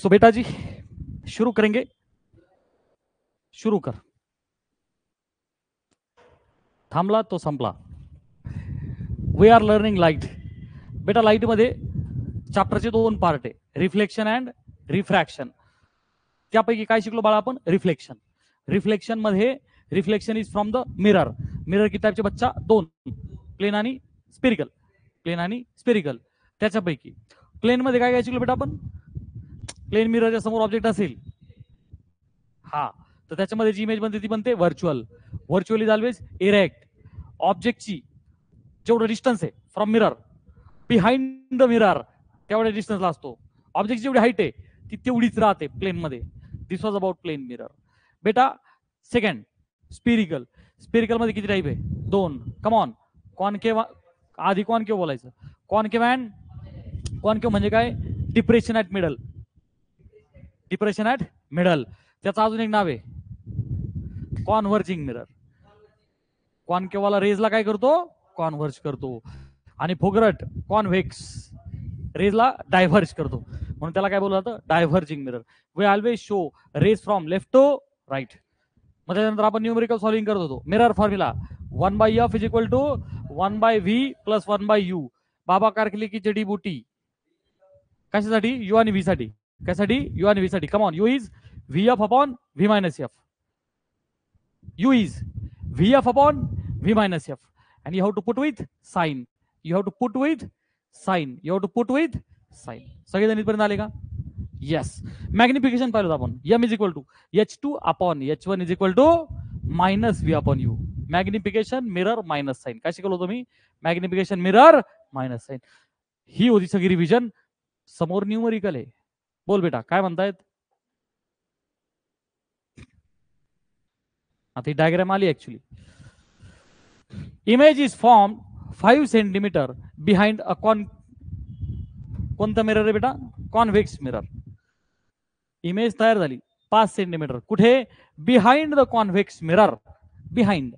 So बेटा जी शुरू करेंगे, शुरू कर. थांबला तो संपला. We are learning light. बेटा लाईट मध्ये चॅप्टरचे दोन पार्ट आहे, रिफ्लेक्शन अँड रिफ्रॅक्शन. त्यापैकी काय शिकलो बाळा आपण? रिफ्लेक्शन. रिफ्लेक्शन मध्ये reflection is from the mirror. Mirror किती टाईपचे बच्चा? दोन, प्लेन आणि स्पेरिकल. प्लेन आणि स्पेरिकल. त्याच्यापैकी प्लेन मध्ये काय काय शिकलो बेटा आपण? प्लेन मिररच्या समोर ऑब्जेक्ट असेल हा, तर त्याच्यामध्ये जी इमेज बनते ती बनते virtual. Virtual is always erect. ऑब्जेक्टची जेवढं डिस्टन्स आहे from mirror behind the mirror तेवढ्या डिस्टन्सला असतो. ऑब्जेक्टची जेवढी हाईट आहे ती तेवढीच राहते प्लेन मध्ये. दिस वॉज अबाउट प्लेन मिरर. बेटा सेकंड स्पिरिकल. स्पिरिकल मध्ये किती टाईप आहे? दोन. कमॉन. कॉनकेव्ह आधी कॉनकेव्ह बोलायचं. कॉनकेव्ह अँड कॉनकेव्ह म्हणजे काय? Depression at middle. Depression at middle. त्याचं अजून एक नाव आहे कॉन्व्हर्जिंग मिरर. कॉनकेव्हला रेजला काय करतो? कॉन्व्हर्ज करतो. आणि फोगरट कॉन्व्हेक्स रेजला डायव्हर्ज करतो, म्हणून त्याला काय बोललं जातं? Diverging mirror. We always show rays from left to right. मग त्यानंतर आपण न्यूमेरिकल सॉल्विंग करत होतो. Mirror formula 1/f is equal to 1/v plus 1/u. बाबा कारखली की जडीबुटी. कशासाठी? यू आणि व्ही साठी. कशासाठी? यू आणि व्ही साठी. Come on. You is vf upon v minus f. u is vf upon v minus f, and you have to put with sign. You have to put with sign. You have to put with sign. सगळेजण इथपर्यंत आले का? Yes. Magnification पाहिलं आपण. m is equal to h2 upon h1 is equal to minus v upon u. Magnification mirror minus sign. काय शिकवलं तुम्ही? Magnification mirror minus sign. ही होती सगळी रिव्हिजन. समोर न्यूमरिकल आहे. बोल बेटा काय म्हणतायत? आता ही डायग्राम आली actually. Image is form 5 centimetre behind a कोणता मिरर आहे बेटा? Convex mirror. इमेज तयार झाली 5 सेंटीमीटर. कुठे? Behind the convex mirror. Behind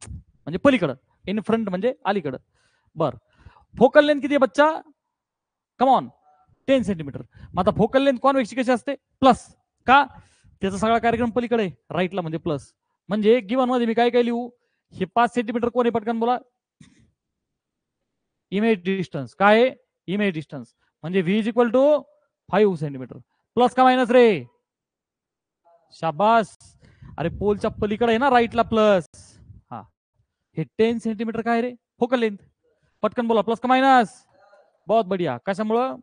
म्हणजे पलीकडं, इन फ्रंट म्हणजे अलीकडं. बर. फोकल लेंथ किती आहे बच्चा? Come on 10 centimetre. मग आता फोकल लेंथ कॉन्व्हेक्सची कशी असते? प्लस. का? त्याचा सगळा कार्यक्रम पलीकडे राईटला म्हणजे प्लस. म्हणजे गिवन मध्ये मी काय काय लिहू? हे 5 सेंटीमीटर कोण आहे? पटकन बोला. Image distance. काय आहे? Image distance. म्हणजे V is equal to 5 centimetre. Plus का मायनस रे? शाबास. अरे पोलच्या पलीकडे आहे ना राईटला प्लस. हा, हे 10 सेंटीमीटर काय रे? Focal length. पटकन बोला. प्लस का मायनस? बहुत बढिया. कशामुळं?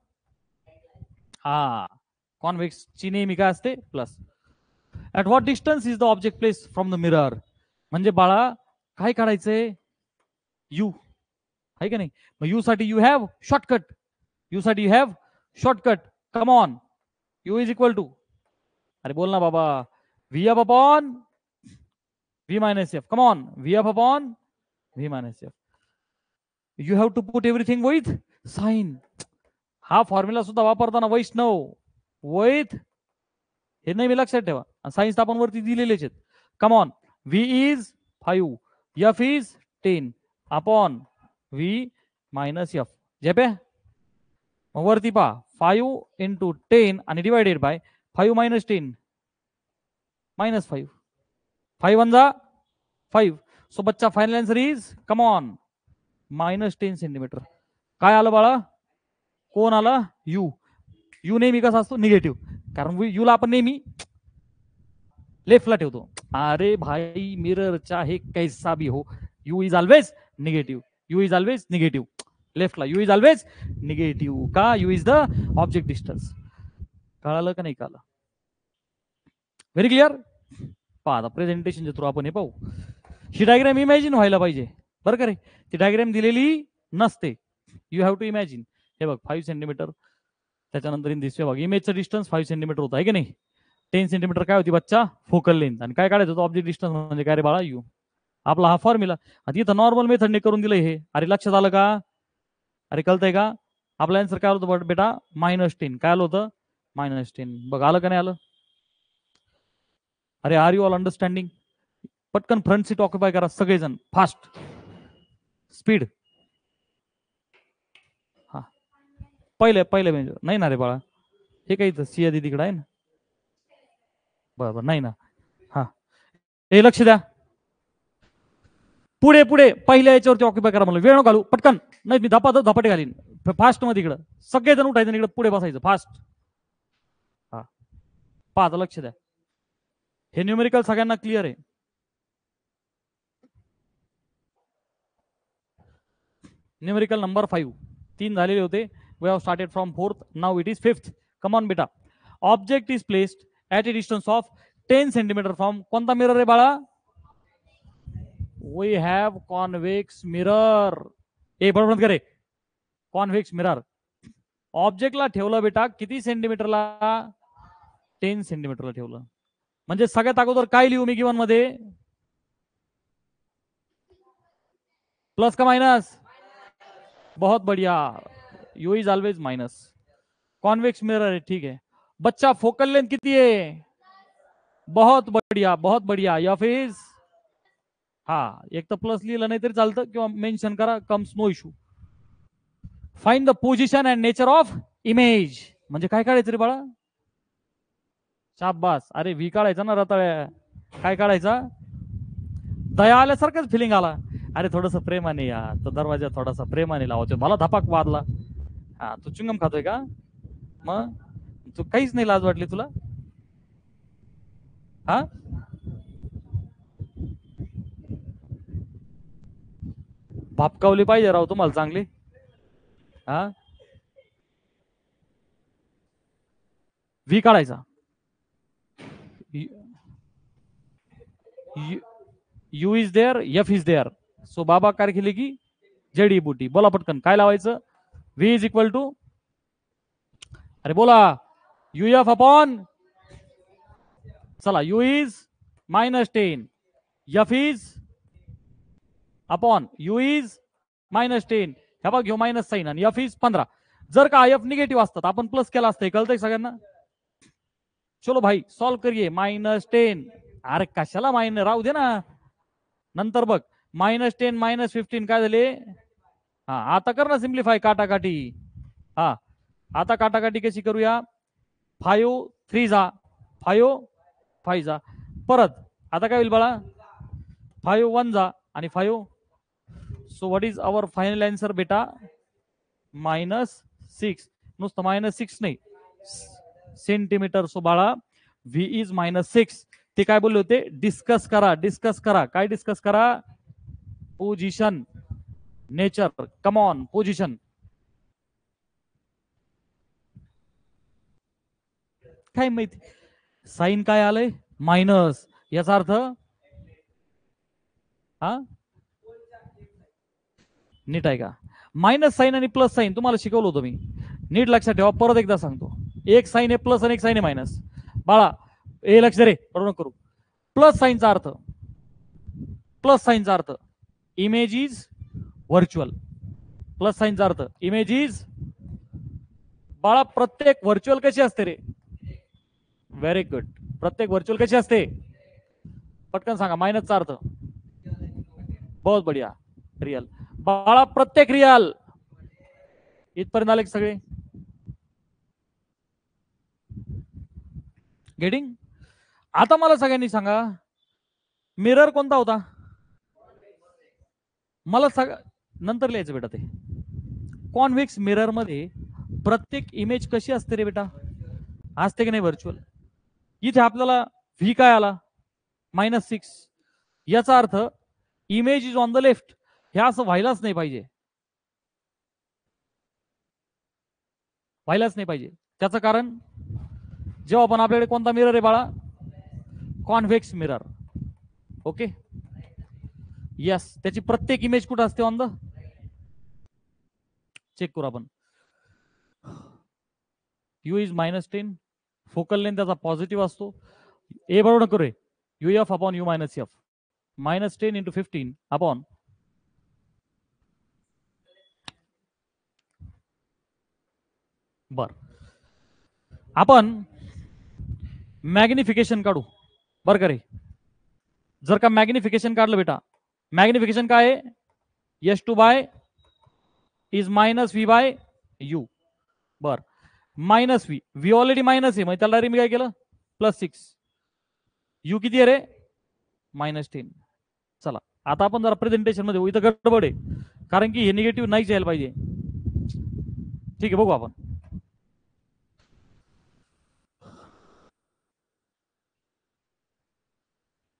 हा, कॉन्व्हेक्स ची नेहमी काय असते? Plus. At what distance is the object place from the mirror. म्हणजे बाळा काय काढायचंय? यू आहे का नाही? मग यू साठी यू हॅव शॉर्टकट. यू साठी you have shortcut. Come on. U is equal to, अरे बोल ना बाबा, V F upon V minus F. Come on. V F upon V minus F. You have to put everything with sign. हा formula सुद्धा वापरताना वैष्णव with हे नाही मी लक्षात ठेवा. सायन्स आपण वरती दिलेलेच आहेत. कम on. V is 5, F is 10 upon V minus F. जेपे मग वरती पहा 5 इंटू 10 आणि divided by 5 minus 10 minus 5. 5 one जा 5. सो बच्चा final answer is come on minus 10 centimetre. काय आलं बाळा? कोण आलं? यू. यू नेहमी कसा असतो? निगेटिव्ह. कारण यूला आपण नेहमी लेफ्टला ठेवतो. अरे भाई मिरर चाहे कैसा भी हो, u is always negative. U is always negative. लेफ्टला यू इज ऑलवेज निगेटिव्ह. का? U is the object distance. कळालं का नाही कळालं? Very clear. पहा आता प्रेझेंटेशनच्या थ्रू आपण हे पाहू. ही डायग्राम इमॅजिन व्हायला पाहिजे बरं का रे. ती डायग्राम दिलेली नसते. You have to imagine. हे बघ 5 सेंटीमीटर. त्याच्यानंतर इन दिस वे बघ इमेजचं डिस्टन्स 5 सेंटीमीटर होतं आहे की नाही? 10 सेंटीमीटर काय होती बच्चा? Focal length. आणि काय काढायचं होतं? ऑब्जेक्ट डिस्टन्स म्हणजे काय रे बाळा? यू. आपला हा फॉर्म्युला. आता इथं नॉर्मल मेथडने करून दिलंय हे. अरे लक्षात आलं का? अरे कळतंय का? आपला आन्सर काय आलं होतं बेटा? -10. काय आलं होतं? -10. बघ आलं का नाही आलं? अरे आर यू ऑल अंडरस्टँडिंग? पटकन फ्रंट सीट ऑक्युपाय करा सगळेजण फास्ट स्पीड. हा पहिले बेंच नाही ना रे बाळा. हे काही सी आधी तिकडे आहे ना, बरोबर नाही ना. हा, हे लक्ष द्या. पुढे पुढे पहिल्या याच्यावरती ऑक्युपाय करा, मला वेळ न घालू, पटकन. नाही मी धपाटे घालीन फास्ट मध्ये. इकडं सगळेजण उठायचं, इकडे पुढे बसायचं फास्ट. हा, पाहता, लक्ष द्या. हे न्यूमेरिकल सगळ्यांना क्लिअर आहे. न्यूमेरिकल नंबर 5 3 झालेले होते. We have started from 4th, now it is 5th. Come on बेटा. Object is placed at a distance of 10 centimetre from, कोणता मिरर आहे बाळा? We have convex mirror. ए बरोबर करे, कॉन्व्हेक्स मिरर. ऑब्जेक्टला ठेवलं बेटा किती सेंटीमीटरला? 10 सेंटीमीटरला ठेवलं. म्हणजे सगळ्यात अगोदर काय लिहू मी गिवन मध्ये? प्लस का माइनस? बहुत बढ़िया, you is always minus. Convex mirror है, ठीक है बच्चा. फोकल लेंथ कितनी है? बहुत बढ़िया, बहुत बढ़िया. या फिर हा, एक तर प्लस लिहिलं नाही तरी चालतं, किंवा मेन्शन करा, comes no issue. Find the position and nature of image. म्हणजे काय काढायचं रे बाळा? शाबास. अरे व्ही काढायचा ना रताळ्या. काय काढायचा? दया आल्यासारखंच फिलिंग आला. अरे थोडस प्रेमाने या, तो दरवाजा थोडासा प्रेमाने लावायचो. मला धपाक वाजला. हा, तू चुंगम खातोय का? मग तू काहीच नाही लाज वाटली तुला? हा, भापकावली पाहिजे राव तुम्हाला चांगली. हा, व्ही काढायचा. U is there, F is there. So बाबा काय केली की जेडी बुटी. बोला पटकन, काय लावायचं? व्ही इज इक्वल टू, अरे बोला, यू एफ अपॉन, चला you is -10, F is upon U is -10. हे बघ, घेऊ मायनस साईन, आणि एफ इज 15. जर का एफ निगेटिव्ह असतात आपण प्लस केला असतं. कळतंय सगळ्यांना? चलो भाई सॉल्व करिए. -10. अरे कशाला मायनस, राहू दे ना, नंतर बघ. -10 -15 काय झाले? हा, आता कर ना सिम्प्लिफाय, काटाकाटी. हा, आता काटाकाटी कशी करूया? 5 3 जा, 5 5 जा. परत आता काय होईल बाळा? 5 1 जा, आणि 5. So what is our final answer बेटा? -6. नुसतं -6 नाही, सेंटीमीटर. सो बाळा व्ही इज -6. ते काय बोलले होते? डिस्कस करा, डिस्कस करा. काय डिस्कस करा? Position, nature. Come on, position. काय माहिती साइन काय आलंय? मायनस. याचा अर्थ हा, नीट आहे का? मायनस साइन आणि प्लस साइन तुम्हाला शिकवलं होतं मी, नीट लक्षात ठेवा. परत एकदा सांगतो, एक साइन आहे प्लस आणि एक साइन आहे मायनस. बाळा हे लक्ष रे, बरोबर करू. प्लस साइनचा अर्थ, प्लस साइनचा अर्थ इमेज इज व्हर्च्युअल. प्लस साइनचा अर्थ इमेज इज, बाळा प्रत्येक व्हर्च्युअल कशी असते रे? Very good. प्रत्येक व्हर्च्युअल कशी असते? पटकन सांगा. मायनसचा अर्थ? बहुत बढ़िया, रियल. बाळा प्रत्येक रियल. इथपर्यंत आले सगळे? गेटिंग? आता मला सगळ्यांनी सांगा, मिरर कोणता होता? मला नंतर लिहायचं बेटा. ते कॉन्व्हेक्स मिरर मध्ये प्रत्येक इमेज कशी असते रे बेटा? असते की नाही व्हर्च्युअल? इथे आपल्याला व्ही काय आला? -6. याचा अर्थ image is on the left. हे असं व्हायलाच नाही पाहिजे, व्हायलाच नाही पाहिजे. त्याचं कारण, जेव्हा पण आपल्याकडे कोणता मिरर आहे बाळा? Convex mirror. Okay, yes. त्याची प्रत्येक इमेज कुठं असते? ऑन द, चेक करू आपण. You is -10. फोकल लेंथ त्याचा पॉझिटिव्ह असतो. ए बरोबर करू, U F upon u minus F. -10 × 15 upon, बर आपण मॅग्निफिकेशन काढू. बर का रे? जर का मॅग्निफिकेशन काढलं बेटा, मॅग्निफिकेशन काय आहे? S2 bye is -V/U. बर, minus V. V already minus आहे, मग त्याला डायरेक्ट मी काय केलं +6. यू किती आहे रे -10. चला आता आपण जरा प्रेझेंटेशन मध्ये इथं गडबड आहे, कारण की हे निगेटिव्ह नाहीच यायला पाहिजे. ठीक आहे, बघू आपण.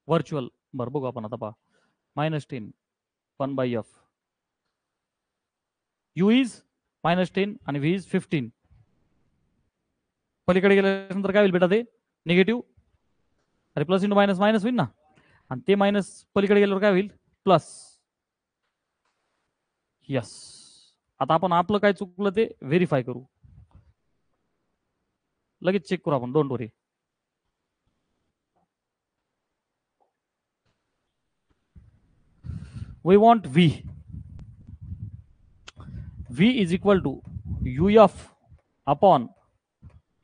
व्हर्च्युअल बरं बघू आपण आता. पहा -10 1/f. u इज -10 आणि v इज 15. पलीकडे गेल्यानंतर काय होईल बेटा ते निगेटिव्ह. अरे प्लस इंटू मायनस मायनस होईल ना, आणि ते मायनस पलीकडे गेल्यावर काय होईल प्लस. यस. आता आपण आपलं काय चुकलं ते व्हेरीफाय करू, लगेच चेक करू आपण, don't worry. We want v. v is equal to uf upon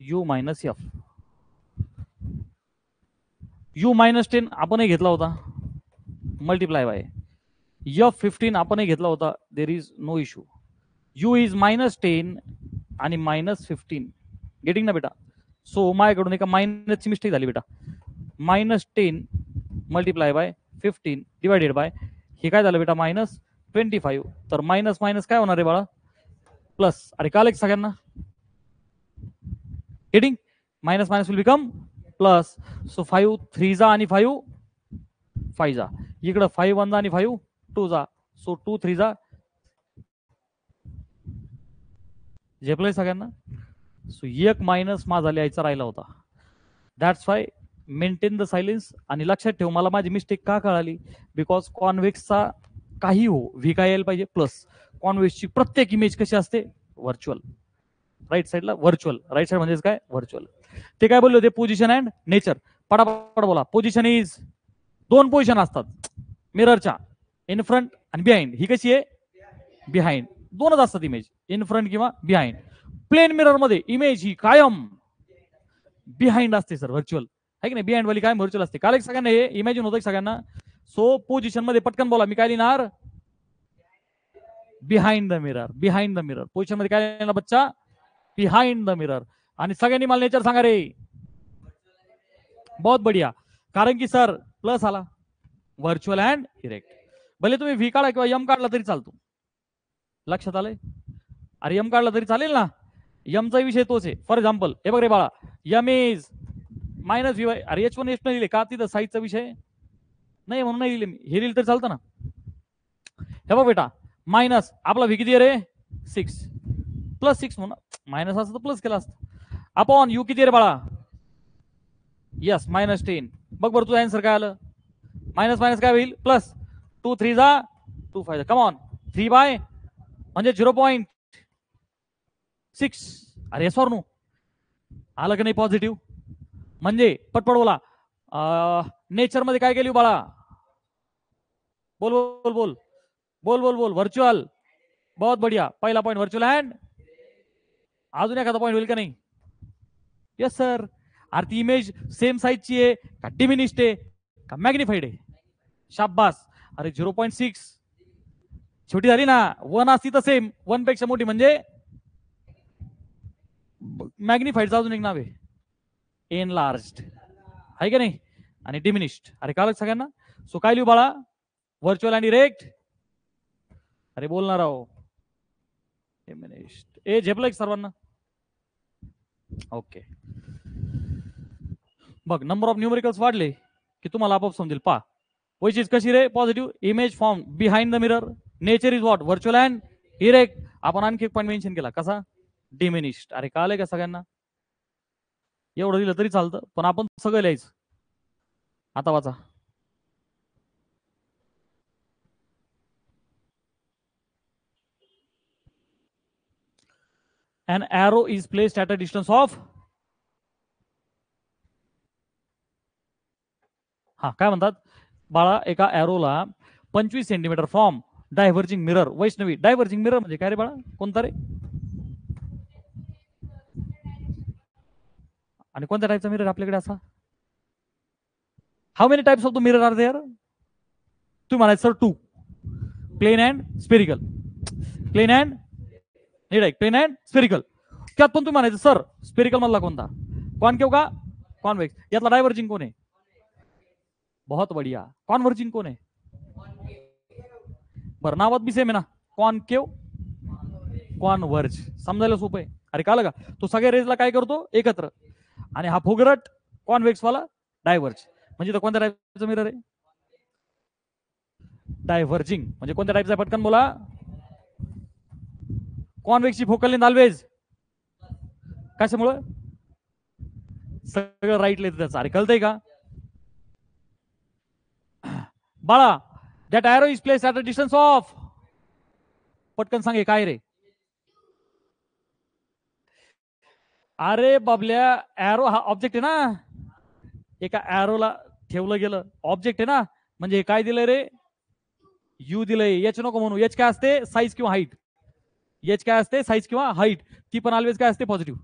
u minus f. u -10 आपणही घेतला होता, मल्टिप्लाय बाय f15 आपणही घेतला होता, there is no issue. u is -10 आणि -15. गेटिंग ना बेटा. सो माझ्याकडून एका मायनसची मिस्टेक झाली बेटा. -10 मल्टिप्लाय बाय 15 डिवायडेड बाय हे काय झालं बेटा -25. तर मायनस मायनस काय होणार आहे बाळा प्लस. अरे काल एक सगळ्यांना getting. Minus minus will become plus. So 5 3 जा आणि 5 5 जा. इकडं 5 1 जा आणि 5 2 जा. सो 2 3 जा. झेपलंय सगळ्यांना. सो एक मायनस माझा लिहायचा राहिला होता. That's why maintain the silence. आणि लक्षात ठेव, मला माझी मिस्टेक का कळाली, बिकॉज कॉन्व्हेक्सचा काही हो व्ही काय यायला पाहिजे प्लस. कॉन्व्हेक्सची प्रत्येक इमेज कशी असते व्हर्च्युअल. राईट साईडला व्हर्च्युअल, राईट साईड म्हणजे काय व्हर्च्युअल. ते काय बोलले होते पोझिशन अँड नेचर. पटापट बोला. पोझिशन इज 2 पोझिशन असतात मिररच्या, इन फ्रंट आणि बिहाइंड. ही कशी आहे बिहाइंड. 2च असतात इमेज, इन फ्रंट किंवा बिहाइंड. प्लेन मिरर मध्ये इमेज ही कायम बिहाइंड असते सर, व्हर्च्युअल आहे की नाही. बिहाइंड वाली कायम व्हर्च्युअल असते. काल एक सगळ्यांना हे इमॅजिन होतं सगळ्यांना. सो पोझिशन मध्ये पटकन बोला, मी काय लिहिणार behind the mirror. Behind the mirror position मध्ये काय लिहिणार बच्चा बिहाइंड द मिरर. आणि सगळ्यांनी मला नेचर सांगा रे. बहुत बढिया. कारण की सर प्लस आला व्हर्च्युअल अँड इरेक्ट. भले तुम्ही व्ही काढा किंवा एम काढला तरी चालतो. लक्षात आलंय. अरे एम काढला तरी चालेल ना, एमचा विषय तोच आहे. फॉर एक्झाम्पल हे बघ रे बाळा, एम इज -v. अरे H1 H नाही लिहिले का, तिथं साईजचा विषय नाही म्हणून नाही लिहिले मी. हे लिहिलं तरी चालतं ना. हे बघ बेटा मायनस आपला व्ही किती आहे रे 6 +6 म्हणून मायनस असतं तर प्लस केला असतं. अपॉन यू किती रे बाळा यस -10. बघ बरं तुझं आन्सर काय आलं. मायनस मायनस काय होईल प्लस. 2 3 जा 2 5 जा. कम ऑन 3 बाय म्हणजे 0.6. अरे सॉर नो आलं का नाही पॉझिटिव्ह. म्हणजे पटपट बोला. नेचर मध्ये काय केली बाळा बोल बोल बोल बोल बोल बोल व्हर्च्युअल. बहुत बढिया. पहिला पॉईंट व्हर्च्युअल अँड अजून एखादा पॉईंट होईल का नाही. Yes sir. अरे ती इमेज सेम साईजची आहे का डिमिनिश्ड आहे का मॅग्निफाईड आहे. शाबास. अरे 0.6 छोटी झाली ना. 1 असती तर सेम, 1 पेक्षा मोठी म्हणजे मॅग्निफाईडचं अजून एक नाव आहे एनलार्ज्ड आहे का नाही. आणि डिमिनिश्ड. अरे कालच सगळ्यांना. सो काय लिहू बाळा व्हर्च्युअल अँड इरेक्ट. अरे बोलणार आहो डिमिनिश्ड. ए झेपलं सर्वांना. ओके. बघ नंबर ऑफ न्यूमेरिकल्स वाढले की तुम्हाला आपोआप समजेल. पा वैशिच कशी रे positive. Image form behind the mirror. Nature is what virtual and erect. आपण आणखी एक पॉईंट मेन्शन केला कसा डिमिनिश्ड. अरे कळालंय का सगळ्यांना. एवढं दिलं तरी चालतं पण आपण सगळं लिहायचं. आता वाचा. An arrow is placed at a distance of हा काय म्हणतात बाळा एका Ellora 25 centimetre from diverging mirror. Vaishnavi diverging mirror म्हणजे काय रे बाळा कोणता रे आणि कोणत्या टाईपचा मिरर आपल्याकडे असा. How many types of the mirror are there. तुम्ही म्हणायचं sir 2 plane and spherical. Plane and plane and spherical. त्यात पण तुम्ही म्हणायचं सर स्पेरिकल मधला कोणता, कॉनकेव्ह का कॉन्वेक्स, यातला डायव्हर्जिंग कोण आहे, बहुत बढ़िया, कॉन्व्हर्जिंग कोण आहे, बरं नावात बी सेम आहे ना, कॉनकेव्ह कॉन्व्हर्ज, समजायला सोपं आहे. अरे काल का तो सगळ्या रेजला काय करतो एकत्र, आणि हा फुगरट कॉन्व्हेक्स वाला डायव्हर्ज, म्हणजे तो कोणत्या टाईपचा मिरर आहे, डायव्हर्जिंग. म्हणजे कोणत्या टाईपचा, पटकन बोला, कॉन्व्हेक्सची फोकल लेंथ ऑलवेज, कशामुळं, सगळं राईटला येतं त्याचं. अरे कळतंय का बाळा, that arrow is place at a distance of, पटकन सांगे काय रे, अरे बाबल्या एरो हा ऑब्जेक्ट आहे ना, एका एरोला ठेवलं गेलं, ऑब्जेक्ट आहे ना, म्हणजे हे काय दिलंय रे, यू दिलंय, एच नको म्हणू, एच काय असते साईज किंवा हाईट, एच काय असते साईज किंवा हाईट, ती पण ऑलवेज काय असते पॉझिटिव्ह,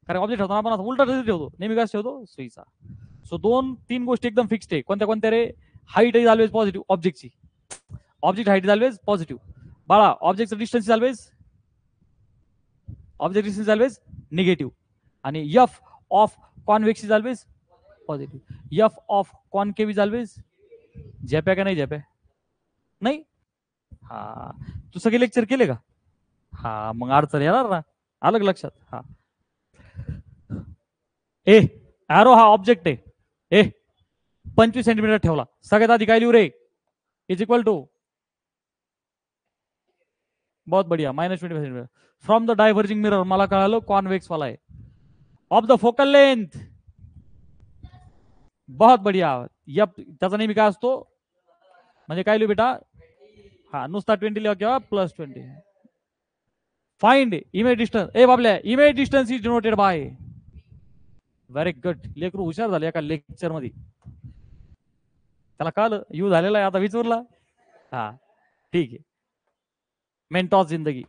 कारण ऑब्जेक्ट ठेवतो आपण उलटा ठेवतो नेहमी, काय ठेवतो सुईचा. सो दोन तीन गोष्टी एकदम फिक्स्ड आहे, कोणत्या कोणत्या रे, हाईट इज ऑलवेज पॉझिटिव्ह ऑब्जेक्टची, object height is always positive, बाळा ऑब्जेक्टचं distance is always, object distance is always negative, आणि F of convex is always positive, F of concave is always, झेप्या का नाही झेप्या, नाही, हा तू सगळे लेक्चर केले का, हा मग अडचण येणार ना, अलग लक्षात. हा ए एरो हा ऑब्जेक्ट आहे, ए 25 सेंटीमीटर ठेवला, सगळ्यात आधी काय लिहू रे, इज इक्वल टू, बहुत बढ़िया, -25 centimetre from the diverging mirror, मला कळालं कॉन्व्हेक्स वाला आहे, ऑफ द फोकल लेंथ, बहुत बढ़िया, यप त्याचा नेहमी काय असतो, म्हणजे काय लिहू बेटा, हा नुसता 20 लिहा किंवा +20, फाइंड इमेज डिस्टन्स, ए बाबल्या image distance is denoted by, very good, लेकरू हुशार झाले एका लेक्चर मध्ये, त्याला कळलं यू झालेला आहे, आता विचारला, हा ठीक आहे, मेंटॉस जिंदगी,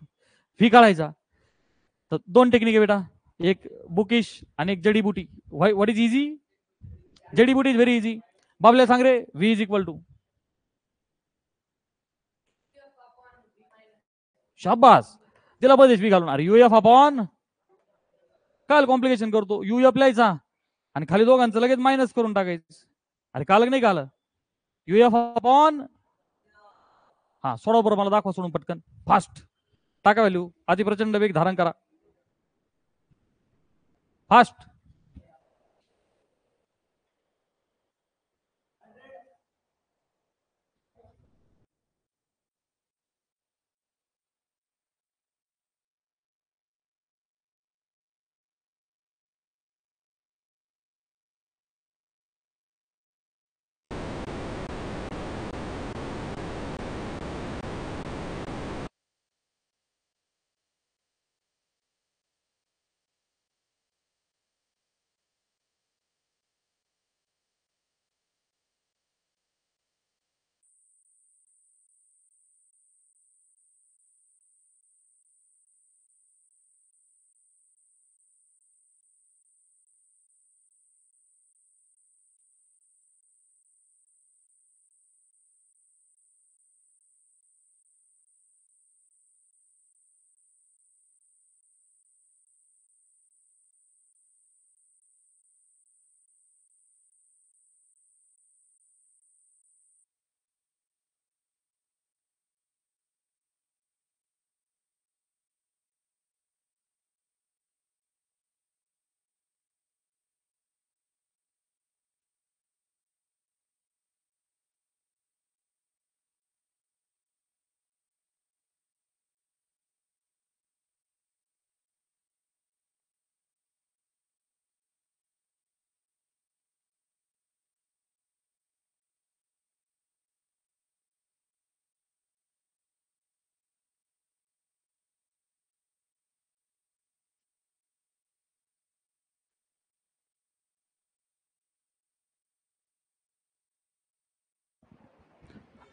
फी काढायचा, तर दोन टेक्निक आहे बेटा, एक बुकिश आणि एक जडीबुटी, व्हॉट इज इझी, जडीबुटी इज व्हेरी इझी, बाबल्या सांग रे, व्ही इज इक्वल टू, शाबास तिला बदेश बी घालून, अरे युएफ अपॉन, काल कॉम्प्लिकेशन करतो, युएफ लिहायचा आणि खाली दोघांचं लगेच मायनस करून टाकायचं, अरे काल नाही काल, युएफ अपॉन, हा सोडा बरोबर, मला दाखवा सोडून पटकन फास्ट, टाका व्हॅल्यू, अति प्रचंड वेग धारण करा, fast,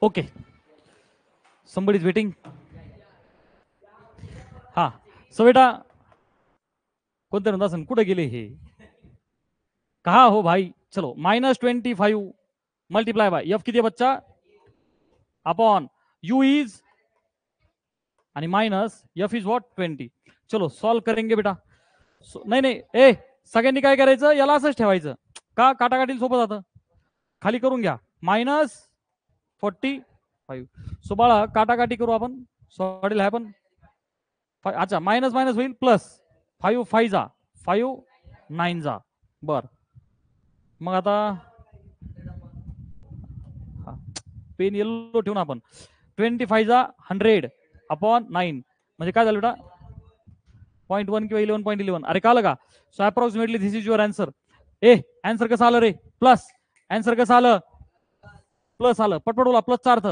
okay, somebody is waiting, हा सो बेटा कोणत्या नंदासन कुठे गेले हे, कहा हो भाई, चलो -25 मल्टीप्लाई बाय एफ किती आहे बच्चा, अपॉन यू इज, आणि माइनस एफ इज व्हॉट 20, चलो सॉल्व करेंगे बेटा. नाही नाही ए सगळ्यांनी काय करायचं याला असंच ठेवायचं का काटाकाटीला सोपं जातं. खाली करून घ्या -45. सो बाळा काटाकाटी करू आपण. सॉरी आहे पण अच्छा मायनस मायनस होईल प्लस 5 5 जा 5 9 जा. बर मग आता पेन येलो ठेवून आपण 25 जा 100 अपॉन 9 म्हणजे काय झालं बेटा 0.1 किंवा 11.11. अरे काल का. So approximately this is your answer. Answer कसं आलं रे प्लस. आन्सर कसं आलं प्लस आलं. पटपट बोला प्लसचा अर्थ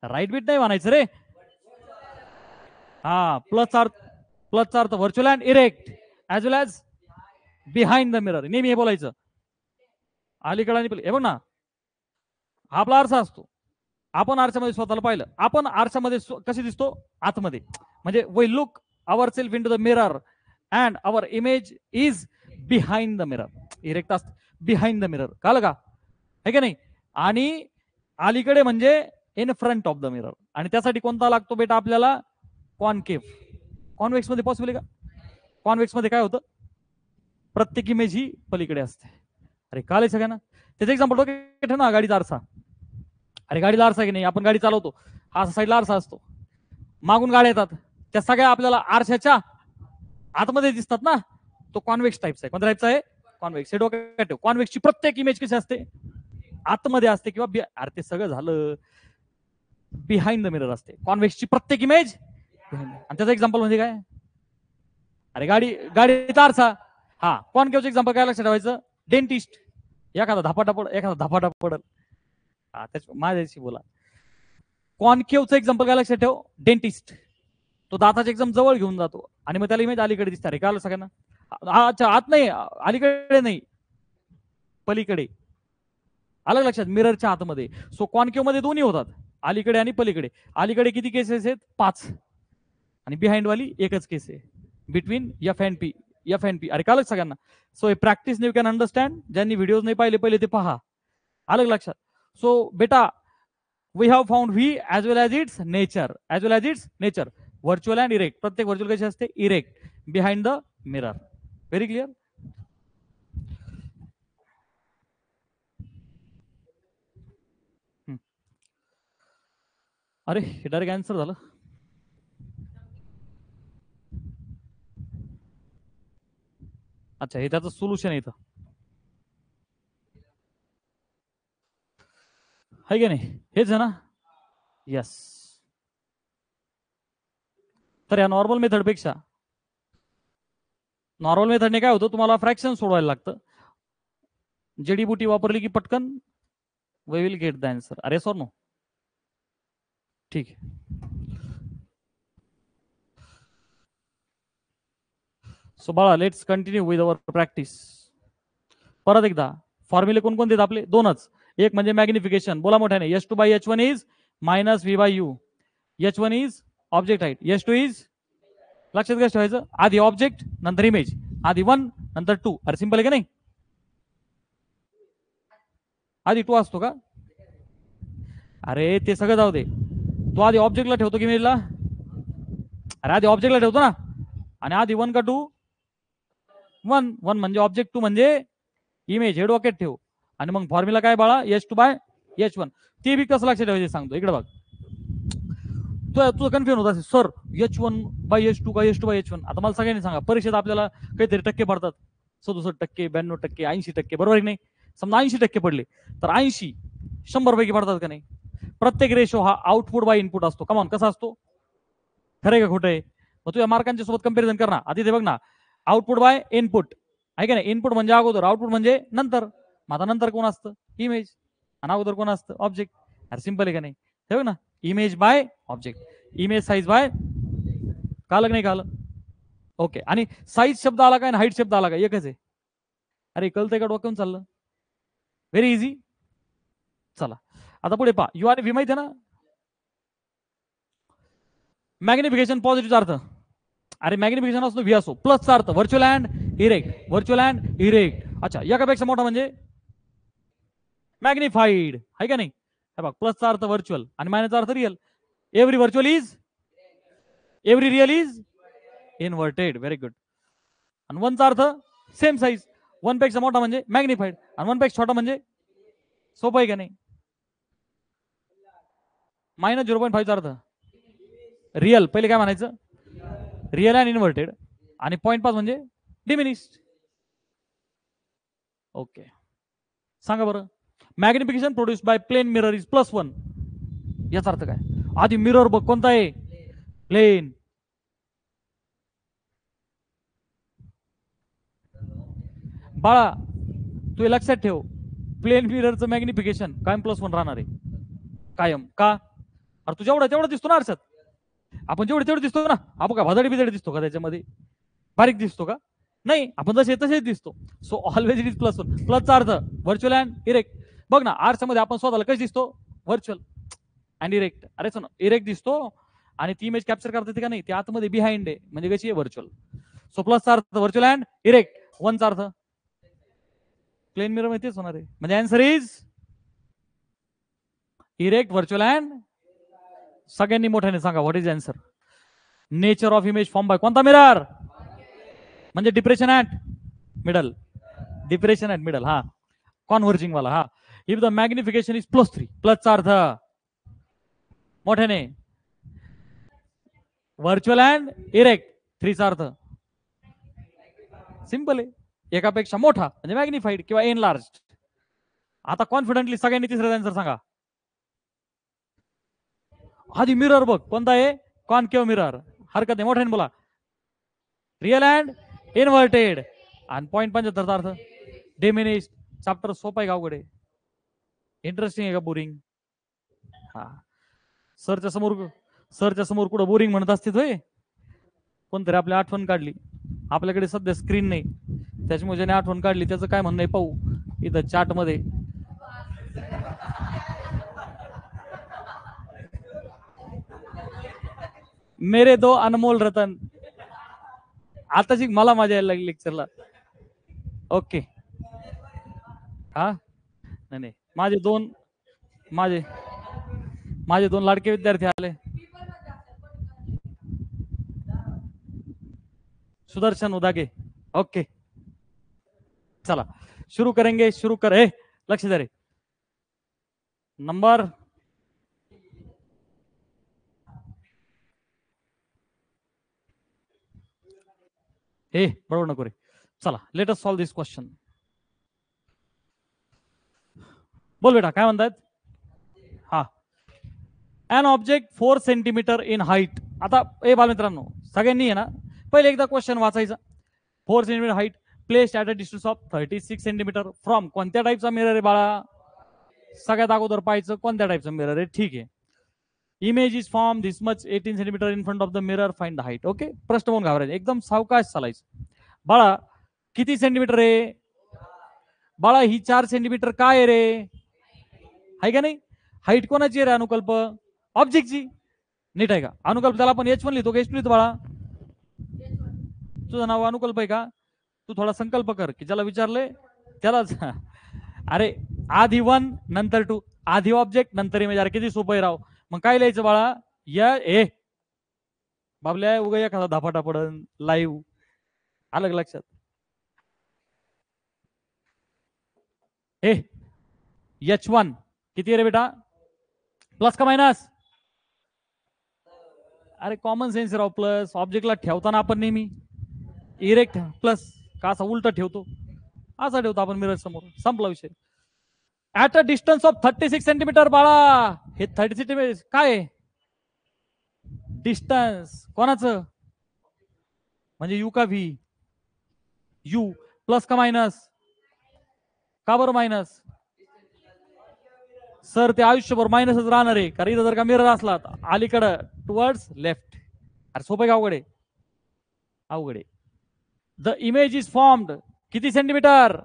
राईट बीट नाही म्हणायचं रे. हा प्लसचा अर्थ virtual and erect as well as behind the mirror. नेहमी हे बोलायचं अलीकडे आणि हे बघ ना हा आपला आरसा असतो. आपण आरशामध्ये स्वतःला पाहिलं आपण आरशामध्ये कसे दिसतो आतमध्ये म्हणजे we look our self into the mirror and our image is behind the mirror. Erect असत बिहाइंड द मिरर कळलं का है का नाही. आणि अलीकडे म्हणजे in front of the mirror. आणि त्यासाठी कोणता लागतो बेटा आपल्याला कॉन्केव्ह. कॉन्व्हेक्स मध्ये पॉसिबल आहे का. कॉन्व्हेक्स मध्ये काय होतं प्रत्येक इमेज ही पलीकडे असते. अरे काल सगळ्यांना त्याचं एक्झाम्पल ठेव ना गाडीचा आरसा. अरे गाडीला आरसा की नाही आपण गाडी चालवतो हा साईडला आरसा असतो. मागून गाड्या येतात त्या सगळ्या आपल्याला आरशाच्या आतमध्ये दिसतात ना. तो कॉन्व्हेक्स टाईपचा आहे. कोणत्या टाईपचा आहे कॉन्व्हेक्स. हे डोक्यात ठेव. कॉन्व्हेक्सची प्रत्येक इमेज कशी असते आतमध्ये असते किंवा अरे ते सगळं झालं बिहाइंड द मिरर असते. कॉन्व्हेक्सची प्रत्येक इमेज आणि त्याचं एक्झाम्पल म्हणजे काय अरे गाडीचा आरसा. हा कॉन्केव्हचं एक्झाम्पल काय लक्षात ठेवायचं डेंटिस्ट. एखादा धपाटा पडल माझ्याशी बोला. कॉन्केव्हचं एक्झाम्पल काय लक्षात ठेव डेंटिस्ट. तो दाताचे एकदम जवळ घेऊन जातो आणि मग त्याला इमेज अलीकडे दिसते. रे काल सगळ्यांना अच्छा आत नाही अलीकडे नाही पलीकडे. अलग लक्षात मिररच्या आतमध्ये. सो कॉन्केव्ह मध्ये दोन्ही होतात अलीकडे आणि पलीकडे. अलीकडे किती केसेस आहेत 5 आणि बिहाइंड वाली एकच केस आहे बिटवीन एफ अँड पी. अरे कालच सगळ्यांना. सो हे प्रॅक्टिस यू कॅन अंडरस्टँड. ज्यांनी व्हिडिओज नाही पाहिले पहिले ते पहा. अलग लक्षात. सो बेटा we have found V as well as its nature. Virtual and erect. प्रत्येक व्हर्च्युअल कशी असते erect behind the mirror. Very clear. अरे हे डायरेक्ट आन्सर झालं. अच्छा हे त्याचं सोल्युशन आहे इथं आहे की नाही हेच आहे ना. यस. तर या नॉर्मल मेथडपेक्षा नॉर्मल मेथडने काय होतं तुम्हाला फ्रॅक्शन सोडवायला लागतं. जडीबुटी वापरली की पटकन we will get the answer. अरे सर नो ठीक आहे. सो बाळा let's continue with our practice. परत एकदा फॉर्म्युले कोणकोणते आहेत आपले दोनच. एक म्हणजे मॅग्निफिकेशन बोला मोठ्याने H2/H1 is -V/U. H1 is object height. H2 is लक्षात कसं ठेवायचं आधी ऑब्जेक्ट नंतर इमेज. आधी 1 नंतर 2. अरे सिंपल आहे का नाही. आधी 2 असतो का अरे ते सगळं जाऊ दे. तो आधी ऑब्जेक्टला ठेवतो की इमेजला. अरे आधी ऑब्जेक्टला ठेवतो ना आणि आधी 1 का 2 1 म्हणजे ऑब्जेक्ट 2 म्हणजे इमेज. हे डोक्यात ठेव. आणि मग फॉर्म्युला काय बाळा H2/H1. ते बी कसं लक्षात ठेवायचं सांगतो इकडे बघ. तुझं कन्फ्युजन होत असेल सर H1/H2 का H2/H1. आता मला सगळ्यांनी सांगा परीक्षेत आपल्याला काहीतरी टक्के पडतात 67%, 92%, 80%. बरोबर की नाही. समजा 80% पडले तर 80 100 पैकी पडतात का नाही. प्रत्येक रेशो हा आउटपुट बाय इनपुट असतो. कमॉन कसा असतो खरं का खोटं आहे. मग तुझ्या मार्कांच्या सोबत कम्पॅरिझन कर ना. आधी ते बघ ना आउटपुट बाय इनपुट आहे का नाही. इनपुट म्हणजे अगोदर आउटपुट म्हणजे नंतर. माझा नंतर कोण असतं इमेज आणि अगोदर कोण असतं ऑब्जेक्ट. अरे सिंपल आहे का नाही. हे बघ ना image by object. Image size by कालं नाही कालं ओके. आणि साईज शब्द आला काय आणि हाईट शब्द आला काय एकच आहे. अरे कळतंय का डोक्यावरून चाललं. Very easy. चला आता पुढे पहा. यू आणि व्ही माहिती आहे ना. मॅग्निफिकेशन पॉझिटिव्हचा अर्थ अरे मॅग्निफिकेशन असतो व्ही असो. प्लसचा अर्थ व्हर्च्युअल अँड इरेक्ट. अच्छा एकापेक्षा मोठा म्हणजे मॅग्निफाईड आहे का नाही. हे बघ प्लसचा अर्थ व्हर्च्युअल आणि मायनसचा अर्थ real. Every virtual is every real is inverted. Very good. आणि वनचा अर्थ सेम साईज. वन पेक्षा मोठा म्हणजे मॅग्निफाईड आणि वन पेक्षा छोटा म्हणजे सोपं आहे का नाही. -0.5 अर्थ रिअल. पहिले काय म्हणायचं, रिअल अँड इन्व्हर्टेड. आणि 0.5 म्हणजे डिमिनिस्ड. ओके, सांगा बरं. Magnification produce by plane mirror is +1. याचा अर्थ काय. आधी मिरर बघ कोणता आहे, प्लेन. बाळा तू लक्षात ठेव, प्लेन मिररचं मॅग्निफिकेशन कायम +1 राहणार आहे. कायम. का. अरे तू जेवढा तेवढा दिसतो ना आरशात. आपण जेवढे तेवढे दिसतो ना. आपण का भदाडी बिदाडी दिसतो का त्याच्यामध्ये, बारीक दिसतो का. नाही, आपण जसे तसेच दिसतो. So always it is +1. प्लसचा अर्थ व्हर्च्युअल अँड इरेक्ट. बघ ना आरशामध्ये आपण स्वतःला कसे दिसतो, व्हर्च्युअल अँड इरेक्ट. अरे ना इरेक्ट दिसतो आणि ती इमेज कॅप्चर करता येते का नाही, ती आतमध्ये बिहाइंड आहे, म्हणजे कशी आहे, व्हर्च्युअल. सो प्लसचा अर्थ व्हर्च्युअल अँड इरेक्ट. वनचा अर्थ प्लेन मिरर मध्ये तेच होणार आहे. म्हणजे answer is erect, virtual and. सगळ्यांनी मोठ्याने सांगा what is answer. Nature of image form by कोणता मिरर, म्हणजे depression at middle. Depression at middle, हा कॉन्व्हर्जिंग वाला. हा इफ द मॅग्निफिकेशन इज +3. प्लसचा अर्थ मोठ्याने व्हर्च्युअल अँड इरेक्ट. 3चा अर्थ सिंपल आहे, एकापेक्षा मोठा म्हणजे मॅग्निफाईड किंवा एनलार्ज. आता कॉन्फिडेंटली सगळ्यांनी तिसरा आन्सर सांगा. आधी मिरर बघ कोणता आहे, कॉन्केव्ह मिरर. हरकत नाही, मोठ्याने बोला. Real and inverted. आणि 0.75चा अर्थ डिमिनिश्ड. चॅप्टर सोपा आहे का अवघड आहे, इंटरेस्टिंग आहे का बोरिंग. हा सरच्या समोर कुठं बोरिंग म्हणत असते होय. कोणतरी आपली आठवण काढली. आपल्याकडे सध्या स्क्रीन नाही, त्याच्यामुळे ज्याने आठवण काढली त्याचं काय म्हणणं आहे पाहू इथं चार्ट मध्ये. मेरे दो अनमोल रतन. आता शिक मला मजा यायला लागली लेक्चरला. ओके. हा नाही, माझे दोन लाडके विद्यार्थी आले. सुदर्शन उदागे. ओके चला शुरू करेंगे. शुरू करे, लक्ष्य दे रे. नंबर बरोबर नको रे. चला लेट अस सॉल्व दिस क्वेश्चन. बोल बेटा काय म्हणतात. हा an object 4 centimetre in height. आता बालमित्रांनो सगळ्यांनी आहे ना पहिले एकदा क्वेश्चन वाचायचा. 4 centimetre height placed at a distance of 36 centimetre from. कोणत्या टाईपचा मिरर आहे बाळा, सगळ्यात अगोदर पाहायचं कोणत्या टाईपचा मिरर आहे. ठीक आहे. Image is form this much 18 centimetre in front of the mirror, find the height. Okay, प्रश्न म्हणून घाबरायचं, एकदम सावकाश चालायचं. बाळा किती सेंटीमीटर आहे बाळा, ही 4 सेंटीमीटर काय आहे रे, आहे का नाही. हाईट कोणाची रे, अनुकल्प ऑब्जेक्टची. नीट आहे का अनुकल्प, त्याला आपण H1 लिहितो का H2 लिहितो बाळा. तुझं नाव अनुकल्प आहे का, तू थोडा संकल्प कर की ज्याला विचारले त्यालाच. अरे आधी 1 नंतर 2, आधी ऑब्जेक्ट नंतर इमेज. अरे किती सोपं आहे राव. मग काय लिहायचं बाळा, या बाबल्या उगा एखादा धापाटा पडन लाईव्ह. अलग लक्षात. H1 किती रे बेटा, प्लस का मायनस. अरे कॉमन सेन्स राव, प्लस. ऑब्जेक्टला ठेवताना आपण नेहमी इरेक्ट प्लस का असा उलटा ठेवतो, असा ठेवतो आपण मिरर समोर, संपला विषय. At a distance of 36 centimetre बाळा. हे 30 सेंटीमीटर काय डिस्टन्स कोणाचं, म्हणजे यू का व्ही. यू प्लस का मायनस, का बरं मायनस. सर ते आयुष्यभर मायनसच राहणार आहे, कारण इथं जर का मिरर असला अलीकडं टुवर्ड्स लेफ्ट. अरे सोपं का अवघड आहे, अवघड आहे. द इमेज इज फॉर्म्ड किती centimetre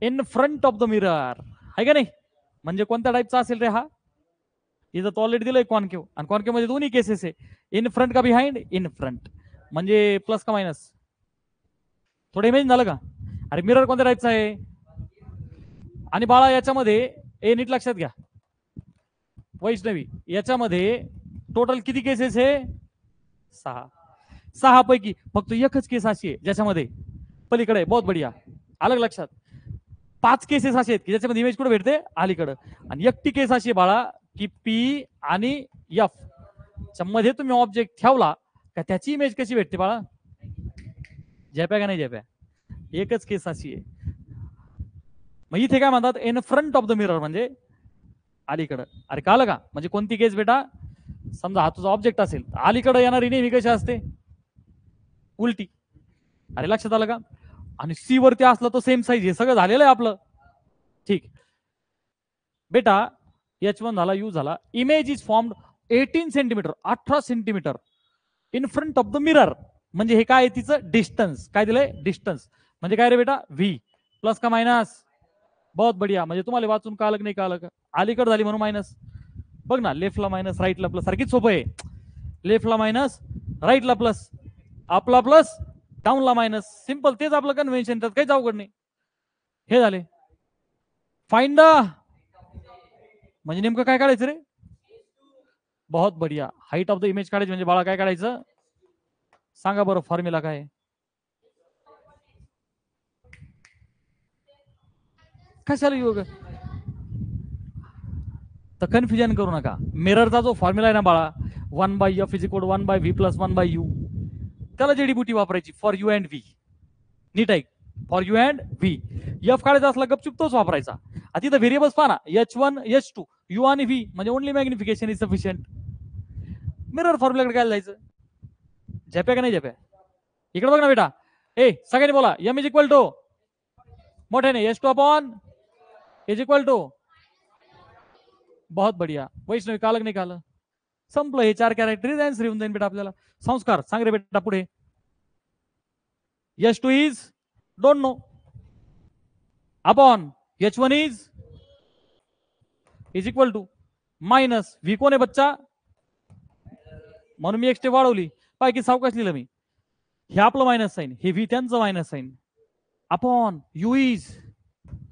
in front of the mirror, आहे का नाही. म्हणजे कोणत्या टाईपचा असेल रे हा, इथं तो ऑलरेडी दिलंय कॉन्केव्ह, आणि कॉन्केव्ह मध्ये दोन्ही केसेस आहे, इन फ्रंट का बिहाइंड. इन फ्रंट म्हणजे प्लस का मायनस. थोडं इमेज झालं का. अरे मिरर कोणत्या टाईपचा आहे. आणि बाळा याच्यामध्ये नीट लक्षात घ्या वैष्णवी, याच्यामध्ये टोटल किती केसेस आहे 6. 6 पैकी फक्त एकच केस अशी आहे ज्याच्यामध्ये पलीकडे बहुत बढिया अलग लक्षात. 5 केसेस असे आहेत की ज्याच्यामध्ये इमेज कुठे भेटते अलीकडे, आणि एकटी केस अशी बाळा की पी आणि एफ च्या मध्ये तुम्ही ऑब्जेक्ट ठेवला का त्याची इमेज कशी भेटते बाळा, झेप्या का नाही झेप्या. एकच केस अशी आहे. मग इथे काय म्हणतात in front of the mirror म्हणजे अलीकडं. अरे कळलं का, म्हणजे कोणती केस बेटा, समजा हा तुझा ऑब्जेक्ट असेल अलीकडे येणारी नेहमी कशी असते उलटी. अरे लक्षात आलं का. आणि सी वरती असला तो सेम साईज, हे सगळं झालेलं आहे आपलं. ठीक बेटा, H1 झाला, यू झाला. Image is formed 18 centimetre 18 centimetre in front of the mirror. म्हणजे हे काय तिचं डिस्टन्स काय दिलंय डिस्टन्स, म्हणजे काय रे बेटा व्ही प्लस का मायनस. बहुत बढिया. म्हणजे तुम्हाला वाचून कळलं नाही कळलं का, अलीकडे झाली म्हणून मायनस. बघ ना, लेफ्टला मायनस राईटला प्लस, सारखीच सोपं आहे. लेफ्टला मायनस राईटला प्लस, आपला प्लस डाऊनला मायनस, सिंपल. तेच आपलं कन्व्हेन्शन, त्यात काहीच अवघड नाही. हे झाले. फाइंड द, म्हणजे नेमकं काय काढायचं रे. बहुत बढिया. हाईट ऑफ द इमेज काढायची म्हणजे बाळा काय काढायचं सांगा बरं, फॉर्म्युला काय. कशाला योग, तर कन्फ्युजन करू नका. मिररचा जो फॉर्म्युला आहे ना बाळा, 1/f = 1/v + 1/u, त्याला जेडीबुटी वापरायची फॉर यू अँड व्ही. नीट ऐक, for you and V. F काढायचा असला गपचूप तोच वापरायचा. आता तिथं व्हेरिएबल्स पहा ना, H1 H2 यू आणि व्ही, म्हणजे only magnification is sufficient. Mirror फॉर्म्युलाकडे काय जायचं, झेप्या का नाही झेप्या. इकडे बघ ना बेटा, ए सगळ्यांनी बोला, एम इज इक्वल टू मोठ्याने H2 इज इक्वल टू. बहुत बढिया. वैष्णवी कालक नाही काल संपलं. हे 4 कॅरेक्टरीज आन्सर येऊन जाईल बेटा आपल्याला. संस्कार सांग रे बेटा पुढे. H2 is don't know upon H1 is equal to minus V. कोण आहे बच्चा, म्हणून मी एक स्टेप वाढवली. पाय की सावकाश लिहिलं मी. हे आपलं मायनस साईन, हे व्ही त्यांचं minus sign, upon U is,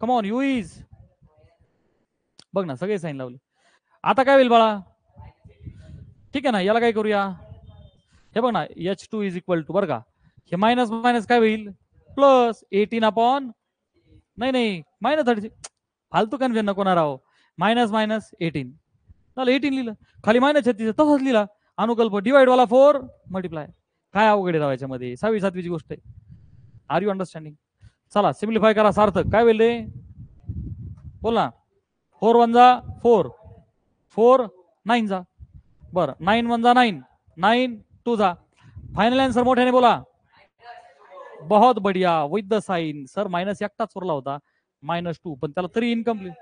come on U is. बघ ना सगळे साईन लावले. आता काय होईल बाळा, ठीक आहे ना, याला काय करूया. हे बघ ना, H2 इज इक्वल टू, बरं का, हे मायनस मायनस काय होईल प्लस 18 अपॉन, नाही मायनस 30. फालतू कन्फ्युजन नको ना राव. मायनस मायनस 18 झालं, 18 लिहिलं. खाली मायनस 36 तसंच लिहिला. अनुकल्प डिवाइड वाला 4 मल्टिप्लाय. काय अवघड आहे याच्यामध्ये, 6वी 7वीची गोष्ट आहे. Are you understanding. चला सिम्प्लिफाय करा. सार्थक काय होईल रे, बोल ना. 4 1 जा 4, 4 9 जा, बरं 9 1 जा 9, 9 2 जा. फायनल आन्सर मोठ्याने बोला. बहुत बढिया with the sign. Sir minus एकटाच उरला होता, -2, पण त्याला तरी इनकम्प्लीट.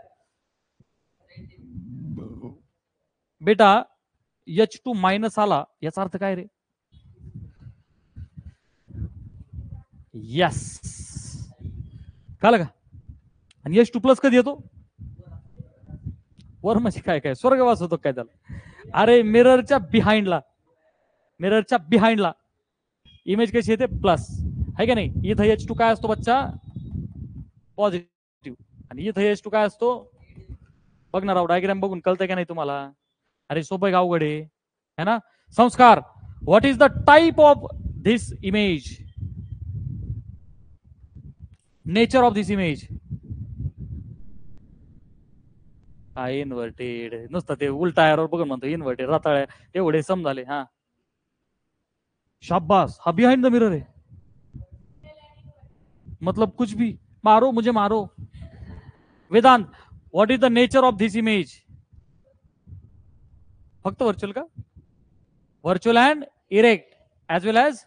बेटा H2 मायनस आला याचा अर्थ काय रे, यस कळलं का. आणि H2 प्लस कधी येतो वर, म्हणजे काय काय स्वर्गवास होतो काय त्याला. अरे मिररच्या बिहाइंडला इमेज कशी येते प्लस, आहे का नाही. इथं H2 काय असतो बच्चा पॉझिटिव्ह, आणि इथं H2 काय असतो, बघणार राव डायग्राम बघून कळतंय का नाही तुम्हाला. अरे सोपं अवघड आहे ना. संस्कार, what is the type of this image, nature of this image. Inverted, नुसतं ते उलटा एरर बघून म्हणतो इन्व्हर्टेड, रताळ्या एवढे सम झाले. हा शाबास, हा बिहाइंड द मिरर है, मतलब कुछ भी मारो मुझे मारो. Vedant, what is the nature of this image. फक्त व्हर्च्युअल का, virtual and erect as well as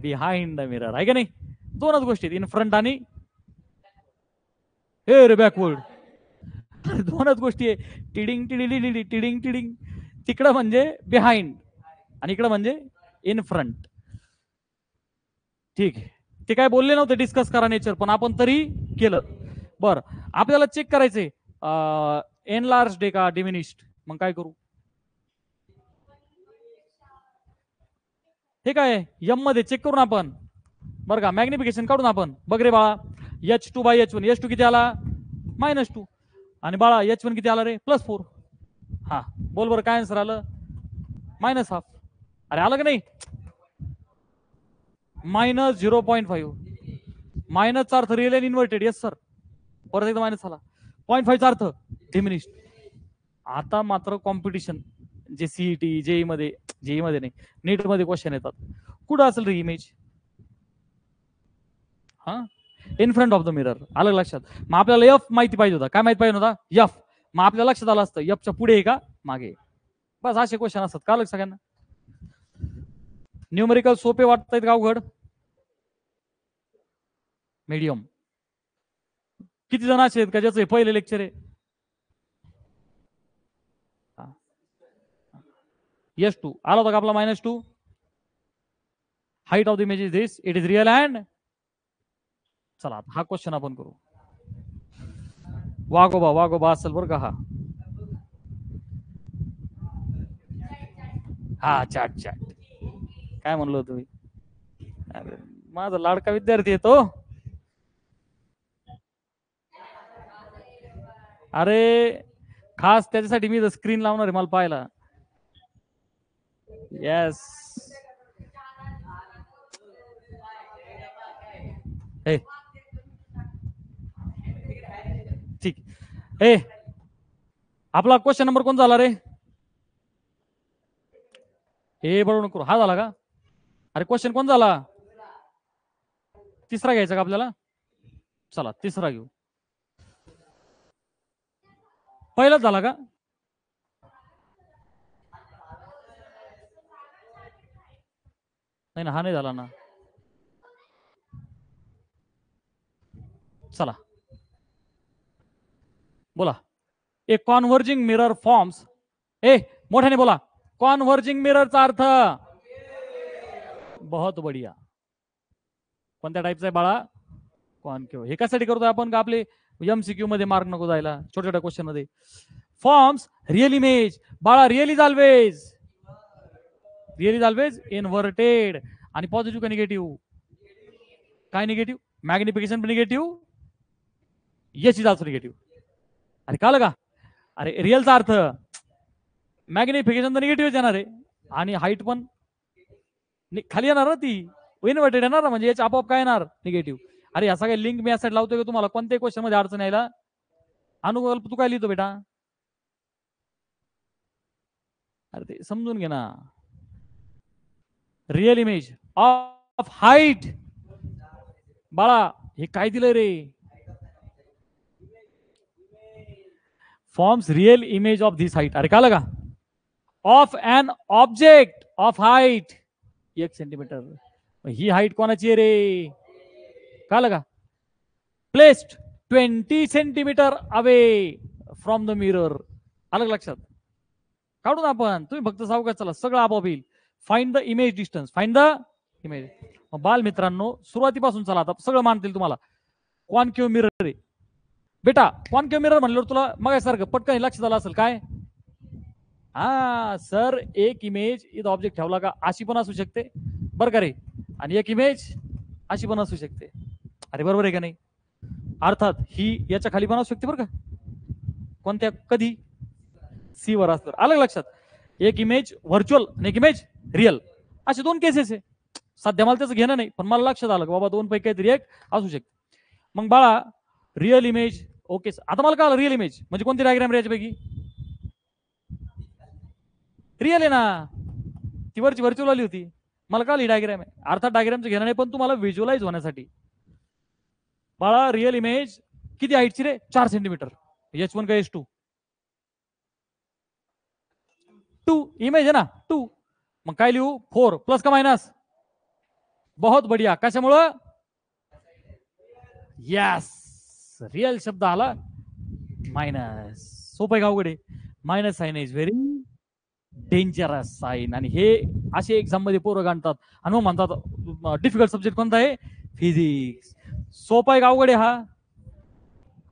behind the mirror, आहे का नाही. दोनच गोष्टी, इन फ्रंट आणि हे रे बॅकवर्ड. दोनच गोष्टी आहे. Tiding tiding tiding tiding. तिकडं म्हणजे बिहाइंड आणि इकडं म्हणजे इन फ्रंट. ठीक आहे, ते काय बोलले नव्हते डिस्कस करा नेचर, पण आपण तरी केलं. बरं आपल्याला चेक करायचंय एनलार्ज डे का डिमिनिश्ड. मग काय करू, हे काय एम मध्ये चेक करून आपण, बरं का मॅग्निफिकेशन काढून आपण. बघ रे बाळा, H2/H1, H2 किती आला -2, आणि बाळा H1 किती आला रे +4. हा बोल बरं काय आन्सर आलं? -हाफ. अरे आलं का नाही? -0.5. मायनसचा अर्थ real and inverted. Yes sir. परत एकदा मायनस झाला. 0.5चा अर्थ डिमिनिश्ड. आता मात्र कॉम्पिटिशन जे सीईटी जेई मध्ये नाही नीट मध्ये क्वेश्चन येतात. कुठं असेल रे इमेज? हा, in front of the mirror. आलं लक्षात? मग आपल्याला एफ माहिती पाहिजे होता. काय माहिती पाहिजे होता? एफ. मग आपल्याला लक्षात आलं असतं एफच्या पुढे आहे का मागे. बस असे क्वेश्चन असतात. का लक्ष सगळ्यांना? न्यूमेरिकल सोपे वाटतायत का अवघड? मीडियम. किती जण असे आहेत का ज्याचं पहिले लेक्चर आहे? यस 2 आला होता का आपला? -2. Height of the image is this. It is real and. चला हा क्वेश्चन आपण करू. वागोबा असेल बरं का हा. हा चॅट काय म्हणलो तुम्ही? अरे माझा लाडका विद्यार्थी येतो. अरे खास त्याच्यासाठी मी स्क्रीन लावणार आहे मला पाहायला. येस. ठीक. आपला क्वेश्चन नंबर कोण झाला रे? हे बरोबर करू. हा झाला का? अरे क्वेश्चन कोण झाला? तिसरा घ्यायचा का आपल्याला? चला तिसरा घेऊ. पहिलाच झाला का? नाही ना, हा नाही झाला ना. चला बोला. ए कॉन्व्हर्जिंग मिरर फॉर्म्स. मोठ्याने बोला. कॉन्व्हर्जिंग मिररचा अर्थ? बहुत बढिया. कोणत्या टाईपचा आहे बाळा? कॉन्केव्ह. हे कशासाठी करतोय आपण? का आपले एमसीक्यू मध्ये मार्क नको जायला छोट्या छोट्या क्वेश्चन मध्ये. Forms real image. बाळा रिअल इज ऑलवेज इन्व्हर्टेड. आणि पॉझिटिव्ह का निगेटिव्ह? काय negative? Magnification negative. Yes is also negative. अरे काल का? अरे रिअलचा अर्थ मॅग्निफिकेशन तर निगेटिव्ह येणार आहे आणि हाईट पण खाली येणार ना, ती इन्व्हर्टेड येणार ना, म्हणजे याच्या आपोआप काय येणार? निगेटिव्ह. अरे असा काही लिंक मी यासाठी लावतोय का तुम्हाला कोणत्याही क्वेश्चन मध्ये अडचण यायला? अनुकल्प तू काय लिहितो बेटा? अरे ते समजून घे ना. Real image of height. बाळा हे काय दिलंय रे? Forms real image of this height. अरे काल का? Of an object of height 1 centimetre. ही हाईट कोणाची आहे रे? काल का? Placed 20 centimetre away from the mirror. अलग लक्षात काढून आपण. तुम्ही फक्त सावकाश चला, सगळं आपोआप येईल. Find the image distance. Find the image. बाल मित्रांनो सुरुवातीपासून चला, आता सगळं मानतील तुम्हाला. कॉन्केव्ह मिरर आहे बेटा. कॉन्केव्ह मिरर म्हणल्यावर तुला मग सारखं पटकन लक्षात आलं असेल काय? हा सर, एक इमेज इथं ऑब्जेक्ट ठेवला का अशी पण असू शकते बरं का रे, आणि एक इमेज अशी पण असू शकते. अरे बरोबर आहे का नाही? अर्थात ही याच्या खाली पण असू शकते बरं का. कोणत्या? कधी? सी वर असतं. अलग लक्षात. एक इमेज व्हर्च्युअल आणि एक इमेज रिअल, असे दोन केसेस आहे. सध्या मला त्याचं घेणं नाही, पण मला लक्षात आलं की बाबा दोन पैकी काहीतरी एक असू शकते. मग बाळा रिअल इमेज. ओके, आता मला काय आलं? रिअल इमेज म्हणजे कोणती डायग्राम रे याच्यापैकी? रिअल आहे ना, ती वरची व्हर्च्युअल आली होती. मला काय ही डायग्राम आहे. अर्थात डायग्रामचं घेणं नाही, पण तुम्हाला व्हिज्युअलाइज होण्यासाठी. बाळा रिअल इमेज किती हाईटची रे? 4 सेंटीमीटर. H1 का H2? 2 इमेज आहे ना, 2. मग काय लिहू? 4 प्लस का मायनस? बहुत बढिया. कशामुळं? यस, रिअल शब्द आला मायनस. सोपं का अवघड आहे? Minus sign is very dangerous sign. आणि हे असे एक्झाम मध्ये पोरं गाणतात आणि मग म्हणतात डिफिकल्ट सब्जेक्ट कोणता आहे? फिजिक्स. सोपा आहे का अवघड आहे? हा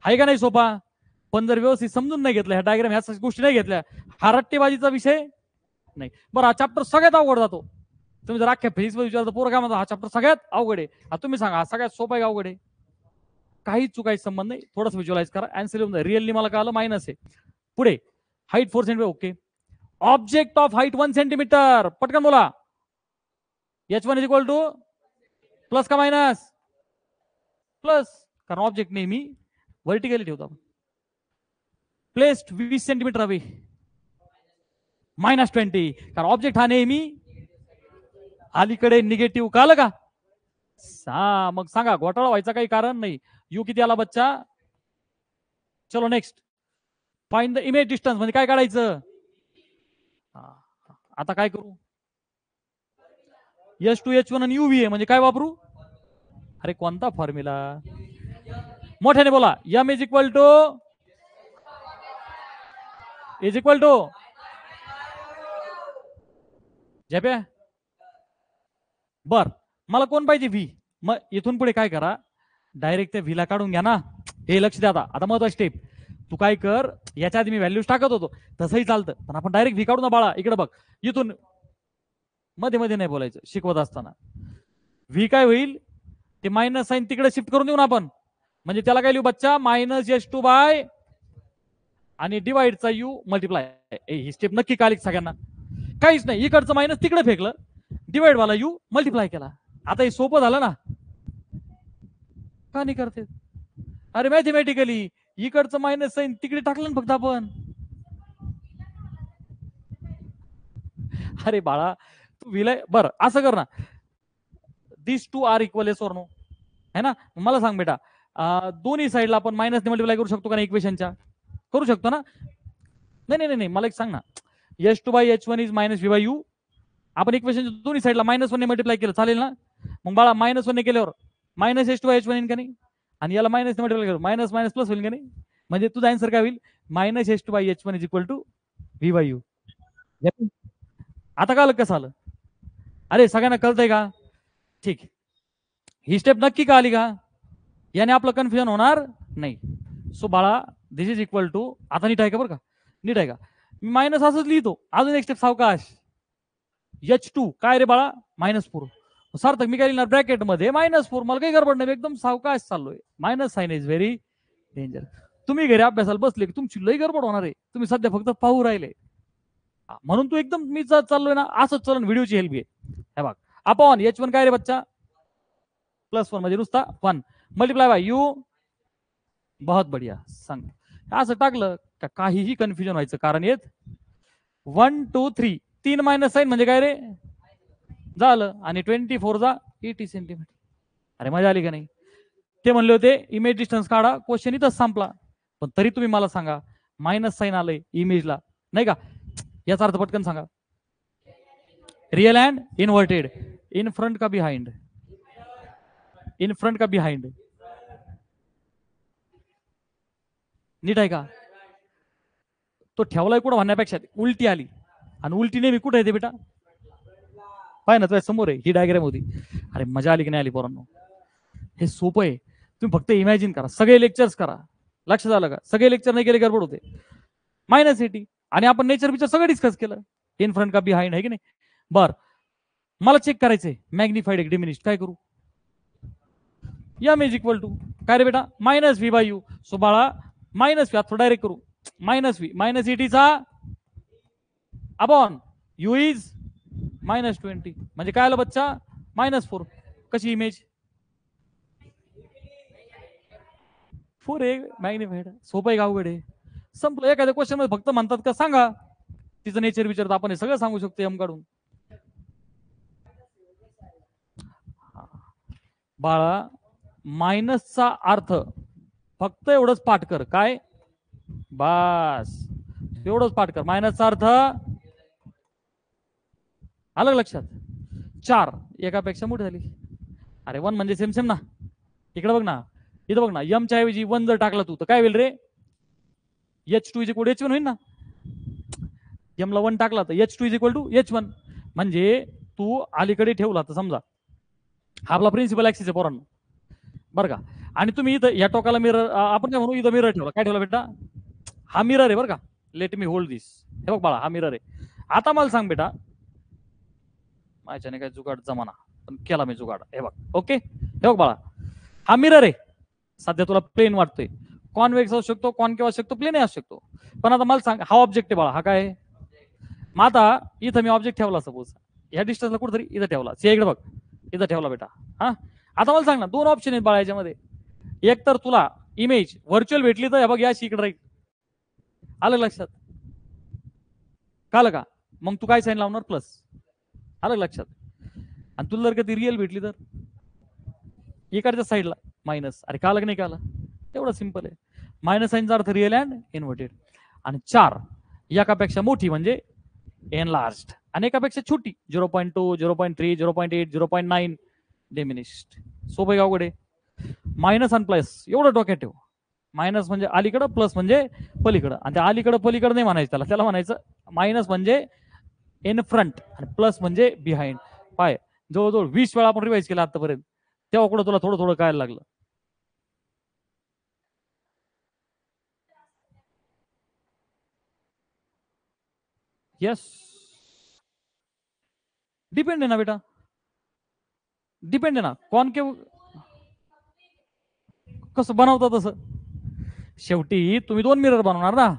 आहे का नाही सोपा? पण जर व्यवस्थित समजून नाही घेतलं, ह्या डायग्राम ह्या गोष्टी नाही घेतल्या, हा रट्टेबाजीचा विषय नाही. बरं, हा चॅप्टर सगळ्यात अवघड जातो. तुम्ही जर अख्ख्या फिजिक्स मध्ये विचारता पोरं काय म्हणतात हा चॅप्टर सगळ्यात अवघड आहे. तुम्ही सांगा हा सगळ्यात सोपा आहे का अवघड आहे? काही चुकायचं संबंध नाही. थोडंसं व्हिज्युअलाइज करा. अँसर लिहून द्या. रिअली मला कळालं मायनस आहे. पुढे height 4 centimetre. Okay, object of height 1 centimetre, पटकन बोला. H1 is equal two plus का मायनस? प्लस, कारण ऑब्जेक्ट नेहमी व्हर्टिकली ठेवतो आपण. प्लेस्ड 20 सेंटीमीटर हवी, -20, कारण ऑब्जेक्ट हा नेहमी अलीकडे निगेटिव्ह. कळलं का? मग सांगा, घोटाळा व्हायचा काही कारण नाही. यू किती आला बच्चा? चलो next. Find the image distance म्हणजे काय काढायचं? आता काय करू? H2 H1 आणि UV म्हणजे काय वापरू? अरे कोणता फॉर्म्युला? मोठ्याने बोला. M इज इक्वल टू झेप्या. बर, मला कोण पाहिजे? व्ही. मग इथून पुढे काय करा, डायरेक्ट त्या व्हीला काढून घ्या ना. हे लक्ष द्या. आता महत्वाची स्टेप. तू काय कर, याच्या आधी मी व्हॅल्यूज टाकत होतो तसंही चालतं, पण आपण डायरेक्ट व्ही काढू ना बाळा. इकडे बघ, इथून मध्ये मध्ये नाही बोलायचं शिकवत असताना. व्ही काय होईल ते मायनस साईन तिकडे शिफ्ट करून देऊ ना आपण. म्हणजे त्याला काय लिहू बच्चा? -H2 बाय आणि डिवाइडचा यू मल्टिप्लाय. ही स्टेप नक्की कालिक सगळ्यांना. काहीच नाही, इकडचं मायनस तिकडे फेकलं, डिवाइड वाला यू मल्टिप्लाय केला. आता हे सोपं झालं ना? का नाही करते? अरे मॅथमॅटिकली इकडचं मायनस साईन तिकडे टाकलं ना फक्त आपण. अरे बाळा तू विलय. बरं असं कर ना, दिस टू आर इक्वल एस और नो, है ना? मला सांग बेटा, दोन्ही साईडला आपण मायनस मल्टिप्लाय करू शकतो का नाही? इक्वेशनच्या करू शकतो ना? नाही, मला एक सांग ना. H2 by H1 is -V by U. आपण इक्वेशन दोन्ही साईडला -1 ने मल्टिप्लाय केलं चालेल ना? मग बाळा -1 ने केल्यावर -H2 बाय H1 येईल का नाही? आणि याला मायनस मल्टिप्लाय करू, मायनस मायनस प्लस होईल का नाही? म्हणजे तुझा आन्सर काय होईल? -H2 by H1 is equal to V by U. आता कळलं कसं आलं? अरे सगळ्यांना कळतंय का? ठीक. ही स्टेप नक्की का आली का? याने आपलं कन्फ्युजन होणार नाही. सो बाळा दिस इज इक्वल टू, आता नीट आहे का? बरं का, नीट आहे का? मी मायनस असंच लिहितो. अजून एक स्टेप सावकाश. H2 काय रे बाळा? -4. सार्थक मी काय लिहिणार? ब्रॅकेट मध्ये -4. मला काही गडबड नाही, एकदम सावकाश चाललोय. Minus sign is very danger. तुम्ही घरी अभ्यासाला बसले की तुमची लई गडबड होणार आहे. तुम्ही सध्या फक्त पाहू राहिले, म्हणून तू एकदम मी चाललोय ना असंच चालून व्हिडिओची हेल्प घे. हे बघ, अपॉन H1 काय रे बच्चा? +1 म्हणजे नुसता 1 मल्टिप्लाय बाय यू. बहुत बढिया. सांग, असं टाकलं का काहीही कन्फ्युजन व्हायचं कारण येत? 1 2 3 3 मायनस साइन म्हणजे काय रे? झालं. आणि 24 जा 80 सेंटीमीटर. अरे मजा आली का नाही? ते म्हणले होते इमेज डिस्टन्स काढा, क्वेश्चन इथंच संपला. पण तरी तुम्ही मला सांगा, मायनस साइन आलंय इमेजला नाही का? याचा अर्थ पटकन सांगा. Real and inverted, in front का बिहाइंड? इन फ्रंट का बिहाइंड? नीट आहे का? तो ठेवलाय कुठं म्हणण्यापेक्षा उलटी आली. आणि उलटी नेहमी कुठे येते बेटा? पाय ना तुझ्या समोर आहे, ही डायग्राम होती. अरे मजा आली की नाही आली पोरांनो? हे सोपं आहे. तुम्ही फक्त इमॅजिन करा, सगळे लेक्चर्स करा. लक्षात आलं का? सगळे लेक्चर नाही केले गडबड होते. -80 आणि आपण नेचर पिक्चर सगळं डिस्कस केलं. इन फ्रंट का बिहाइंड आहे की नाही? बर, मला चेक करायचंय मॅग्निफाईड एक डिमिनिश्ड. काय करू? M इज इक्वल टू काय रे बेटा? -V by U. सो बाळा -V आता डायरेक्ट करू. -V -ET चा अपॉन U इज -20 म्हणजे काय आलं बच्चा? -4. कशी इमेज? 4 आहे मॅग्निफाईड. सोपं आहे का अवघड आहे? संपलं. एखाद्या क्वेश्चन मध्ये फक्त म्हणतात का सांगा तिचं नेचर विचारत, आपण हे सगळं सांगू शकतो एम काढून. बाळा मायनसचा अर्थ फक्त एवढंच पाठ कर. काय? बस एवढंच पाठ कर. मायनसचा अर्थ आलं लक्षात? 4 एकापेक्षा मोठी झाली. अरे 1 म्हणजे सेम सेम ना. इकडे बघ ना, इथं बघ ना. M च्या ऐवजी 1 जर टाकला तू तर काय होईल रे? H2 इज इक्वल H1 होईल ना. M ला 1 टाकला तर H2 is equal to H1. म्हणजे तू अलीकडे ठेवला तर समजा हा आपला प्रिन्सिपल ऍक्सिस आहे पोरांनो, बरं का? आणि तुम्ही इथं या टोकाला मिरर, आपण काय म्हणू, इथं मिरर ठेवला. काय ठेवला बेटा? हा मिरर आहे बरं का. लेट मी होल्ड दिस. हे बघ बाळा, हा मिरर आहे. आता मला सांग बेटा, माझ्याने काय जुगाड जमाना पण केला मी जुगाड. हे बघ, ओके. हे बघ बाळा, हा मिरर आहे. सध्या तुला प्लेन वाटतोय, कॉन्व्हेक्स असू शकतो, कॉन्केव्ह असू शकतो, प्लेन असू शकतो. पण आता मला सांग, हा ऑब्जेक्ट आहे बाळा. हा काय आहे? मग आता इथं मी ऑब्जेक्ट ठेवला सपोज या डिस्टन्सला कुठेतरी इथं ठेवला सी इकडे बघ इथं ठेवला बेटा. हा आता मला सांग ना दोन ऑप्शन आहेत बाळा याच्यामध्ये. एक तर तुला इमेज व्हर्च्युअल भेटली तर बघ या इकडे राहील. आलं लक्षात काल का मग तू काय साईन लावणार प्लस. आलं लक्षात. आणि तुला जर कधी रिअल भेटली तर इकडच्या साईडला मायनस. अरे काल नाही काला तेवढं सिंपल आहे. मायनस साईनचा अर्थ रिअल अँड इन्व्हर्टेड. आणि 4 एकापेक्षा मोठी म्हणजे एनलार्ज्ड आणि एकापेक्षा छोटी 0.2 0.3 0.8 0.9 डिमिनिश्ड. सोपं अवघड आहे. मायनस आणि प्लस एवढं डोक्यात ठेव. मायनस म्हणजे अलीकडं प्लस म्हणजे पलीकडं. आणि त्या अलीकडं पलीकडं नाही म्हणायचं त्याला. त्याला म्हणायचं मायनस म्हणजे इन फ्रंट आणि प्लस म्हणजे बिहाइंड. पाय जवळजवळ 20 वेळा आपण रिवाइज केला आतापर्यंत. तेव्हा कुठं तुला थोडं थोडं कळायला लागलं. यस डिपेंड आहे ना बेटा. डिपेंड आहे ना कॉनकेव कसं बनवता तसं. शेवटी तुम्ही 2 मिरर बनवणार ना.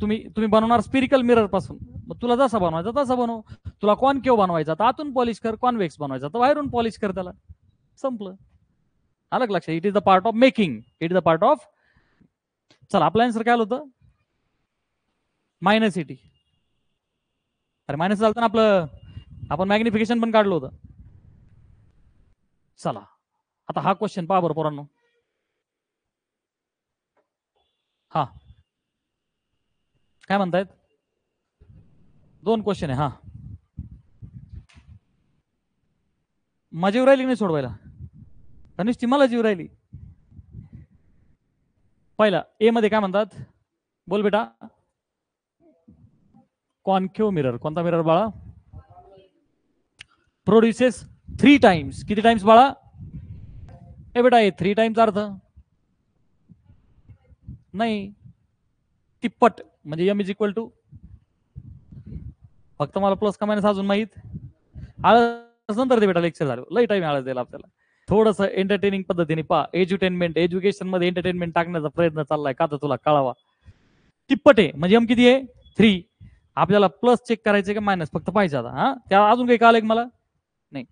तुम्ही बनवणार स्पिरिकल मिरर पासून. मग तुला जसा बनवायचा तसा बनव. तुला कॉनकेव बनवायचा तर आतून पॉलिश कर. कॉन्व्हेक्स बनवायचा तर बाहेरून पॉलिश कर. त्याला संपलं. अलग लक्ष. It is the part of making. It is the part of. चला आपलं आन्सर काय होतं -80. अरे मायनस चालतं ना आपलं. आपण मॅग्निफिकेशन पण काढलं होतं. चला आता हा क्वेश्चन पहा बरं पोरांनो. हा काय म्हणतायत 2 क्वेश्चन आहे. हा मजा येऊ राहिली नाही सोडवायला. नुसती मला जीव राहिली. पहिला ए मध्ये काय म्हणतात बोल बेटा. Concave mirror. कोणता मिरर बाळा. Produces 3 times. किती टाइम्स बाळा ए बेटा. 3 टाइम्स अर्थ नाही तिप्पट म्हणजे एम इज इक्वल टू. फक्त मला प्लस का मायनस अजून माहीत. आळस नंतर ते बेटा लेक्चर झालं. लई टाइम आळस द्यायला आपल्याला. थोडस एंटरटेनिंग पद्धतीने पहा. एज्युटेनमेंट एज्युकेशन मध्ये एंटरटेनमेंट टाकण्याचा प्रयत्न चाललाय का तर तुला कळावा. तिप्पट आहे म्हणजे एम किती आहे 3. आपल्याला प्लस चेक करायचे का मायनस फक्त पाहिजे आता. हा त्या अजून काही कळालं मला नाही.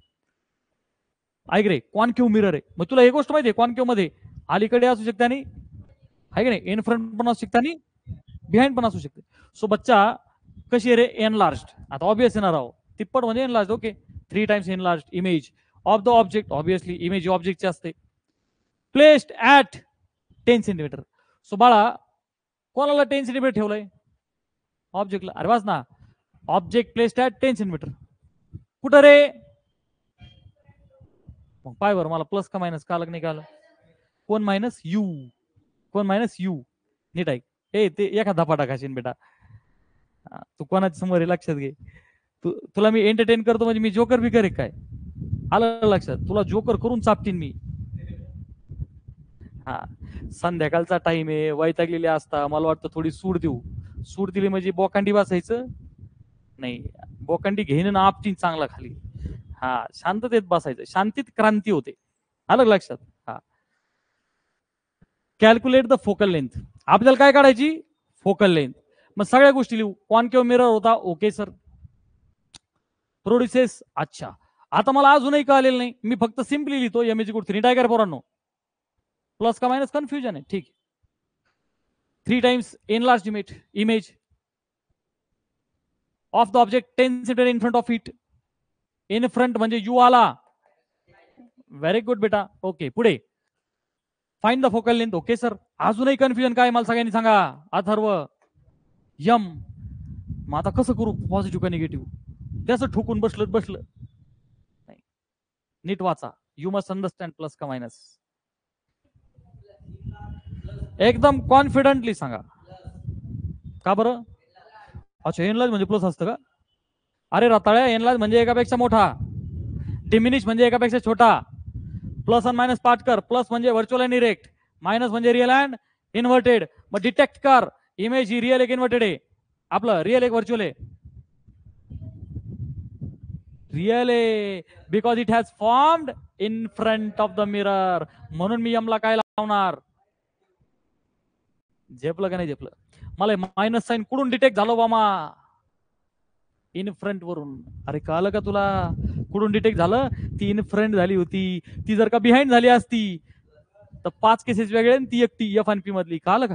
ऐक रे कॉनकेव मिरर आहे. मग तुला एक गोष्ट माहितीये कॉनकेव मध्ये अलीकडे असू शकते आणि आहे की नाही इन फ्रंट पण असू शकते आणि बिहाइंड पण असू शकते. सो बच्चा कशी आहे रे एनलार्ज्ड. आता ऑब्वियस येणार आहो. तिप्पट म्हणजे enlarged. Okay 3 times enlarged image of the object. Obviously image ऑब्जेक्टची असते. Placed at 10 centimetre. सो बाळा कोणाला 10 सेंटीमीटर ठेवलंय ऑब्जेक्टला. अरे वाच ना ऑब्जेक्ट प्लेस्ड ऍट 10 सेंटीमीटर. कुठं रे मग पाय बरं मला प्लस का मायनस का नाही का. कोण मायनस यू. कोण मायनस यू. नीट ऐक. ए ते एखादा धपाटा खाशीन बेटा. तू कोणाच्या समोर लक्षात घे. तुला मी एंटरटेन करतो म्हणजे मी जोकर बिकर आहे काय. आलं लक्षात. तुला जोकर करून चापटीन मी. हा संध्याकाळचा टाइम आहे वैतागलेले असता. मला वाटतं थोडी सूड देऊ. सूड दिली म्हणजे बोकांडी बसायचं नाही. बोकांडी घेणं ना आपटीन चांगला खाली. हा शांततेत बसायचं. शांतीत क्रांती होते. आलं लक्षात. हा कॅल्क्युलेट द फोकल लेंथ. आपल्याला काय काढायची फोकल लेंथ. मग सगळ्या गोष्टी लिहू. कॉन्केव मिरर होता ओके सर. प्रोड्युसेस अच्छा. आता मला अजूनही कळलेलं नाही. मी फक्त सिम्पली लिहितो एम इज इक्वल 3 टायगर पोरांनो. प्लस का मायनस कन्फ्युजन आहे ठीक. 3 times enlarged image of the object 10 centimetre in front of it. In front म्हणजे यू आला. व्हेरी गुड बेटा. ओके पुढे find the focal length. Okay sir. अजूनही कन्फ्युजन काय मला सगळ्यांनी सांगा. अथर्व यम. मग आता कसं करू पॉझिटिव्ह का निगेटिव्ह. त्याचं ठोकून बसलं नाही. नीट वाचा. यू मस्ट अंडरस्टँड प्लस का मायनस. एकदम कॉन्फिडंटली सांगा. का बरं. अच्छा एनलार्ज म्हणजे प्लस असतं का. अरे रताळ्या एनलार्ज म्हणजे एकापेक्षा मोठा. डिमिनिश म्हणजे एकापेक्षा छोटा. प्लस आणि मायनस पार्ट कर. प्लस म्हणजे व्हर्च्युअल अँड इरेक्ट. मायनस म्हणजे रिअल अँड इन्व्हर्टेड. मग डिटेक्ट कर इमेज ही रिअल एक इन्व्हर्टेड आहे. आपलं रिअल एक व्हर्च्युअल आहे. रिअल आहे because it has formed in front of the mirror. म्हणून मी एमला काय लावणार. झेपलं का नाही झेपलं. मला मायनस साईन कुठून डिटेक्ट झालो बामा. इन फ्रंट वरून. अरे कळलं का तुला? कुठून डिटेक्ट झालं? ती इन फ्रंट झाली होती. ती जर का बिहाइंड झाली असती तर 5 केसेस वेगळे आणि ती एकटी एफ आणि पी मधली. कळलं का?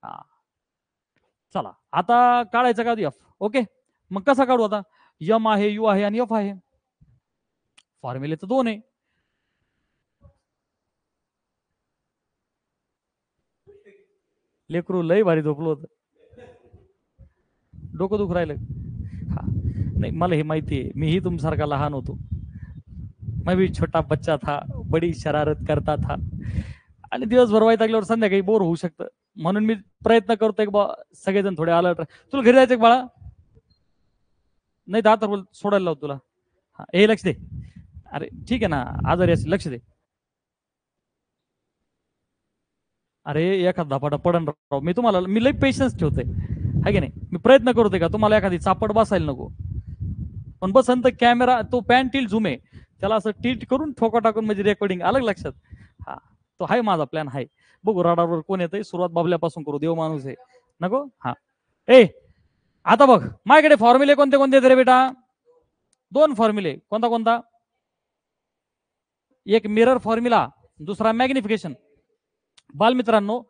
हा. चला आता काढायचं का एफ? ओके, मग कसा काढू आता? यम आहे, यू आहे आणि एफ आहे. फॉर्म्युले तर 2 आहे. लेकरू लय भारी झोपलो होतं, डोकं दुख राहिलं. हा नाही, मला हे माहिती आहे, मीही तुमसारखा लहान होतो. मैं भी छोटा बच्चा था, बडी शरारत करता था. आणि दिवसभर वैतागल्यावर संध्याकाळी बोर होऊ शकतं, म्हणून मी प्रयत्न करतोय की सगळेजण थोडे अलर्ट. तुला घरी जायचं बाळा? नाही तर आता सोडायला लावतो तुला. हा, हे लक्ष दे. अरे ठीक आहे ना, आजारी असेल, लक्ष दे. अरे एखादा धपाटा पडन राव, मी लई पेशन्स ठेवतोय, आहे की नाही? मी प्रयत्न करतोय का तुम्हाला एखादी चापड बसायला नको. पण बसंत कॅमेरा तो पॅन टिल्ट झूम आहे, त्याला असं टिल्ट करून ठोका टाकून म्हणजे रेकॉर्डिंग अलग लक्षात. हा, तो आहे माझा प्लॅन आहे. बघू राडारवर कोण येतंय, सुरुवात बाबल्यापासून करू, देव माणूस आहे नको. हा ए आता बघ माझ्याकडे फॉर्म्युले कोणते कोणते रे बेटा? 2 फॉर्म्युले. कोणता कोणता? एक मिरर फॉर्म्युला, दुसरा मॅग्निफिकेशन. बालमित्रांनो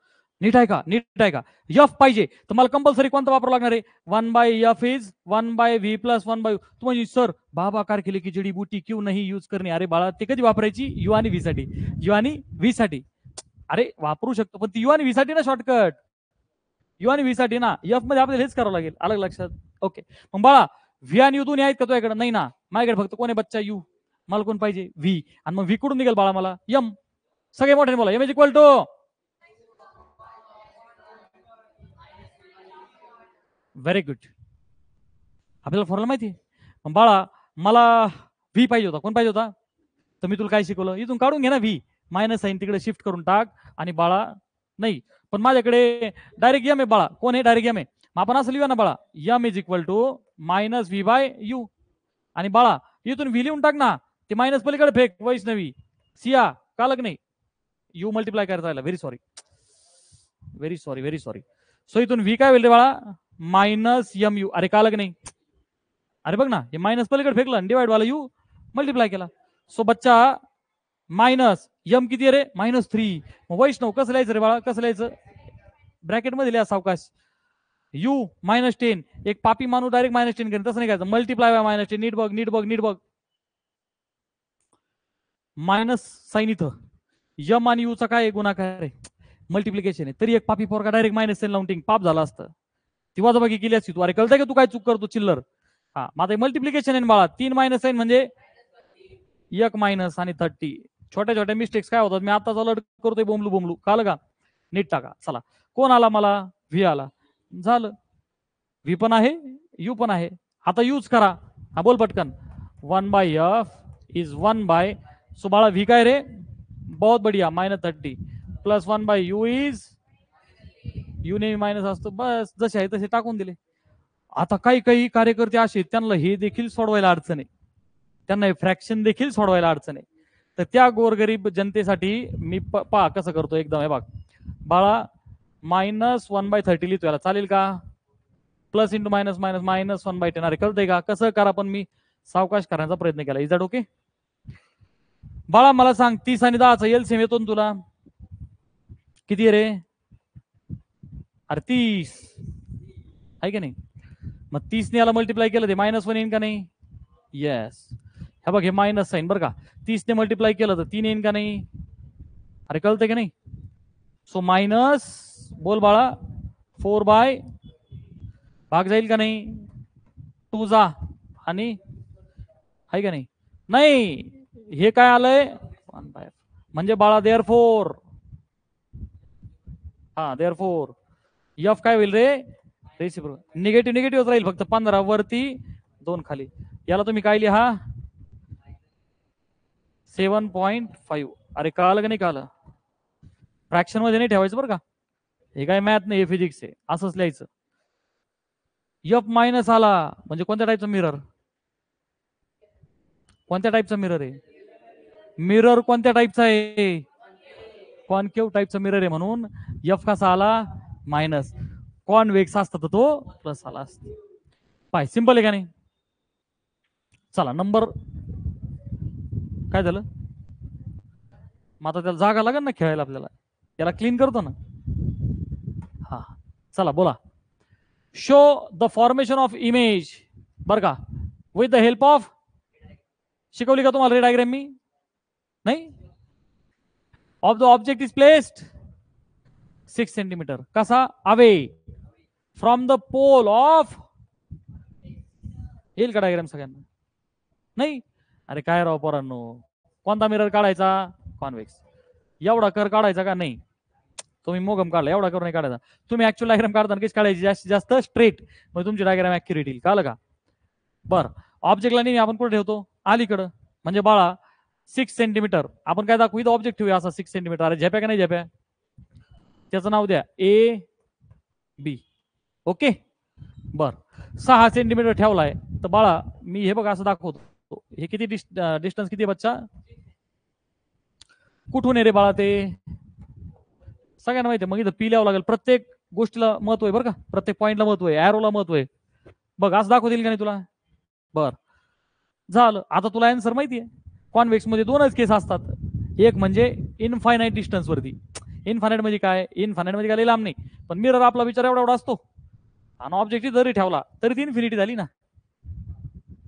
नीट आहे का? नीट आहे का? एफ पाहिजे तर मला कंपल्सरी कोणता वापरावं लागणार आहे? 1/f is 1/v + 1/u. तू म्हणजे सर बाबा कार केले की जडी बूटी क्यों नाही यूज करणे? अरे बाळा ते कधी वापरायची? यू आणि व्ही साठी. यू आणि व्ही साठी. अरे वापरू शकतो पण ती यू आणि व्ही साठी ना शॉर्टकट. यू आणि व्ही साठी ना, एफ मध्ये आपल्याला हेच करावं लागेल, अलग लक्षात. ओके, मग बाळा व्ही आणि यू दोन्ही आहेत का तुझ्याकडे? नाही ना, माझ्याकडे फक्त कोण आहे बच्चा? यू. मला कोण पाहिजे? व्ही. आणि मग व्ही कुठून निघेल बाळा? मला यम. सगळे मोठे बोला, M is equal to. Very good. आपल्याला फॉर्म्युला माहिती आहे. पण बाळा मला व्ही पाहिजे होता. कोण पाहिजे होता? तर मी तुला काय शिकवलं? इथून काढून घे ना व्ही, मायनस साईन तिकडे शिफ्ट करून टाक. आणि बाळा नाही, पण माझ्याकडे डायरेक्ट एम आहे बाळा. कोण आहे? डायरेक्ट एम आहे. मग आपण असं लिहूया ना बाळा, M is equal to -v/u. आणि बाळा इथून व्ही लिहून टाक ना, ते मायनस पलीकडे फेक. वैष्णवी सिया कालक नाही, यू मल्टिप्लाय करायचा. Very sorry, very sorry, very sorry. So इथून व्ही काय होईल रे बाळा? -mu. अरे कालक नाही. अरे बघ ना, हे मायनस पलीकडे फेकलं, डिवाइड वाला यू मल्टिप्लाय केला. सो बच्चा मायनस यम किती रे? -3. मग वैष्णव कसं लिहायचं रे बाळा? कसं लिहायचं? ब्रॅकेट मध्ये लिहा सावकाश. यू -10. एक पापी माणूस डायरेक्ट -10 करेन, तसं नाही करायचं. Multiply by -10. नीट बघ, नीट बघ, नीट बघ. मायनस साईन इथं यम आणि यूचा काय गुणाकार आहे? मल्टिप्लिकेशन आहे. तरी एक पापी पोरगा डायरेक्ट मायनस साईन लावून पाप झाला असतं. ती वाजाबाकी केली असती तू. अरे कळतंय का तू काय चूक करतो चिल्लर? हा, माझं मल्टिप्लिकेशन आहे बाळा. 3 मायनस साईन म्हणजे 1 मायनस आणि 30. छोट्या छोट्या मिस्टेक्स काय होतात, मी आताच अलर्ट करतोय बोंबलू बोंबलू. काल का? नीट टाका. चला कोण आला? मला व्ही आला. झालं, व्ही पण आहे, यू पण आहे. आता यूज करा. हा बोल पटकन. 1/f इज 1/, सो बाळा व्ही काय रे? बहुत बढ़िया, -30 प्लस 1/u इज, यू ने मायनस असतो, बस जसे आहे तसे टाकून दिले. आता काही काही कार्यकर्ते असे, त्यांना हे देखील सोडवायला अडचण आहे, त्यांना फ्रॅक्शन देखील सोडवायला अडचण आहे. तर त्या गोरगरीब जनतेसाठी मी पहा कसं करतो एकदम. हे बघ बाळा, -1/30 लिहितो, याला चालेल का? Plus into minus minus -1/10. अरे कळतंय का? कसं करा, पण मी सावकाश करण्याचा प्रयत्न केला. Is that okay? बाळा मला सांग, 30 आणि 10चा एलसीएम येतो ना तुला? किती रे? अरे 30 आहे की नाही? मग 30 ने याला मल्टिप्लाय केलं ते -1 येईन का नाही? येस. हे बघ, हे मायनस साईन बरं का. 30 ने मल्टिप्लाय केलं तर 3 येईन का नाही? अरे कळतंय का नाही? सो मायनस, बोल बाळा, 4/, भाग जाईल का नाही? 2 जा आणि आहे का नाही? नाही, हे काय आलंय? 1/f म्हणजे बाळा देअरफोर. हा देअरफोर एफ काय होईल रे? रेसिप्रोकल. निगेटिव्ह निगेटिव्ह राहील, फक्त 15 वरती 2 खाली. याला तुम्ही काय लिहा? 7.5. अरे कळालं का नाही? कळालं? फ्रॅक्शन मध्ये नाही ठेवायचं बरं का, हे काय मॅथ नाही, हे फिजिक्स आहे. असंच लिहायचं. एफ मायनस आला म्हणजे कोणत्या टाईपचा मिरर? कोणत्या टाईपचा मिरर आहे? मिरर कोणत्या टाईपचा आहे? कॉन्केव्ह टाईपचा मिरर आहे, म्हणून एफ कसा आला? मायनस. कॉन्वेक्स असता तर तो प्लस आला असता. पाय सिंपल आहे का नाही? चला नंबर काय झालं, मग आता त्याला जागा लागेल ना खेळायला आपल्याला, त्याला क्लीन करतो ना. हा चला बोला. Show the formation of image, बर का, विथ द हेल्प ऑफ, शिकवली का तुम्हाला रे डायग्राम मी? नाही. Of the object is placed 6 centimetre, कसा, away from the pole of, येईल का डायग्राम सगळ्यांना? नाही. अरे काय राव पोरांनो, कोणता मिरर काढायचा? कॉन्व्हेक्स. एवढा कर काढायचा का? नाही. तुम्ही मोगम काढला, एवढा कर नाही काढायचा. तुम्ही ऍक्च्युअल डायग्राम काढताना कशी काढायची? जास्तीत जास्त स्ट्रेट, मग तुमची डायग्राम ऍक्युरेट येईल. कळलं का? बरं, ऑब्जेक्टला नेहमी आपण कुठे ठेवतो? अलीकडं. म्हणजे बाळा 6 सेंटीमीटर आपण काय दाखवू? इथं ऑब्जेक्ट ठेवूया असा 6 सेंटीमीटर. अरे झेप्या का नाही झेप्या? त्याचं नाव द्या ए बी. ओके. बर, 6 सेंटीमीटर ठेवलाय तर बाळा मी हे बघा असं दाखवतो. हे किती डिस्टन्स किती बच्चा? कुठून आहे रे बाळा ते? सगळ्यांना माहिती आहे. मग इथं पी लिहावं लागेल. प्रत्येक गोष्टीला महत्व आहे बरं का, प्रत्येक पॉईंटला महत्व आहे, ॲरोला महत्व आहे. बघ असं दाखवतील का नाही तुला? बर झालं. आता तुला आन्सर माहिती आहे. कॉन्व्हेक्स मध्ये दोनच केस असतात. एक म्हणजे इनफायनाईट डिस्टन्स वरती. इनफायनाईट म्हणजे काय? इनफायनाईट म्हणजे काय लांब नाही, पण मिरर आपला विचार एवढा एवढा असतो आणि ऑब्जेक्ट जरी ठेवला तरी ती इन्फिनिटी झाली ना.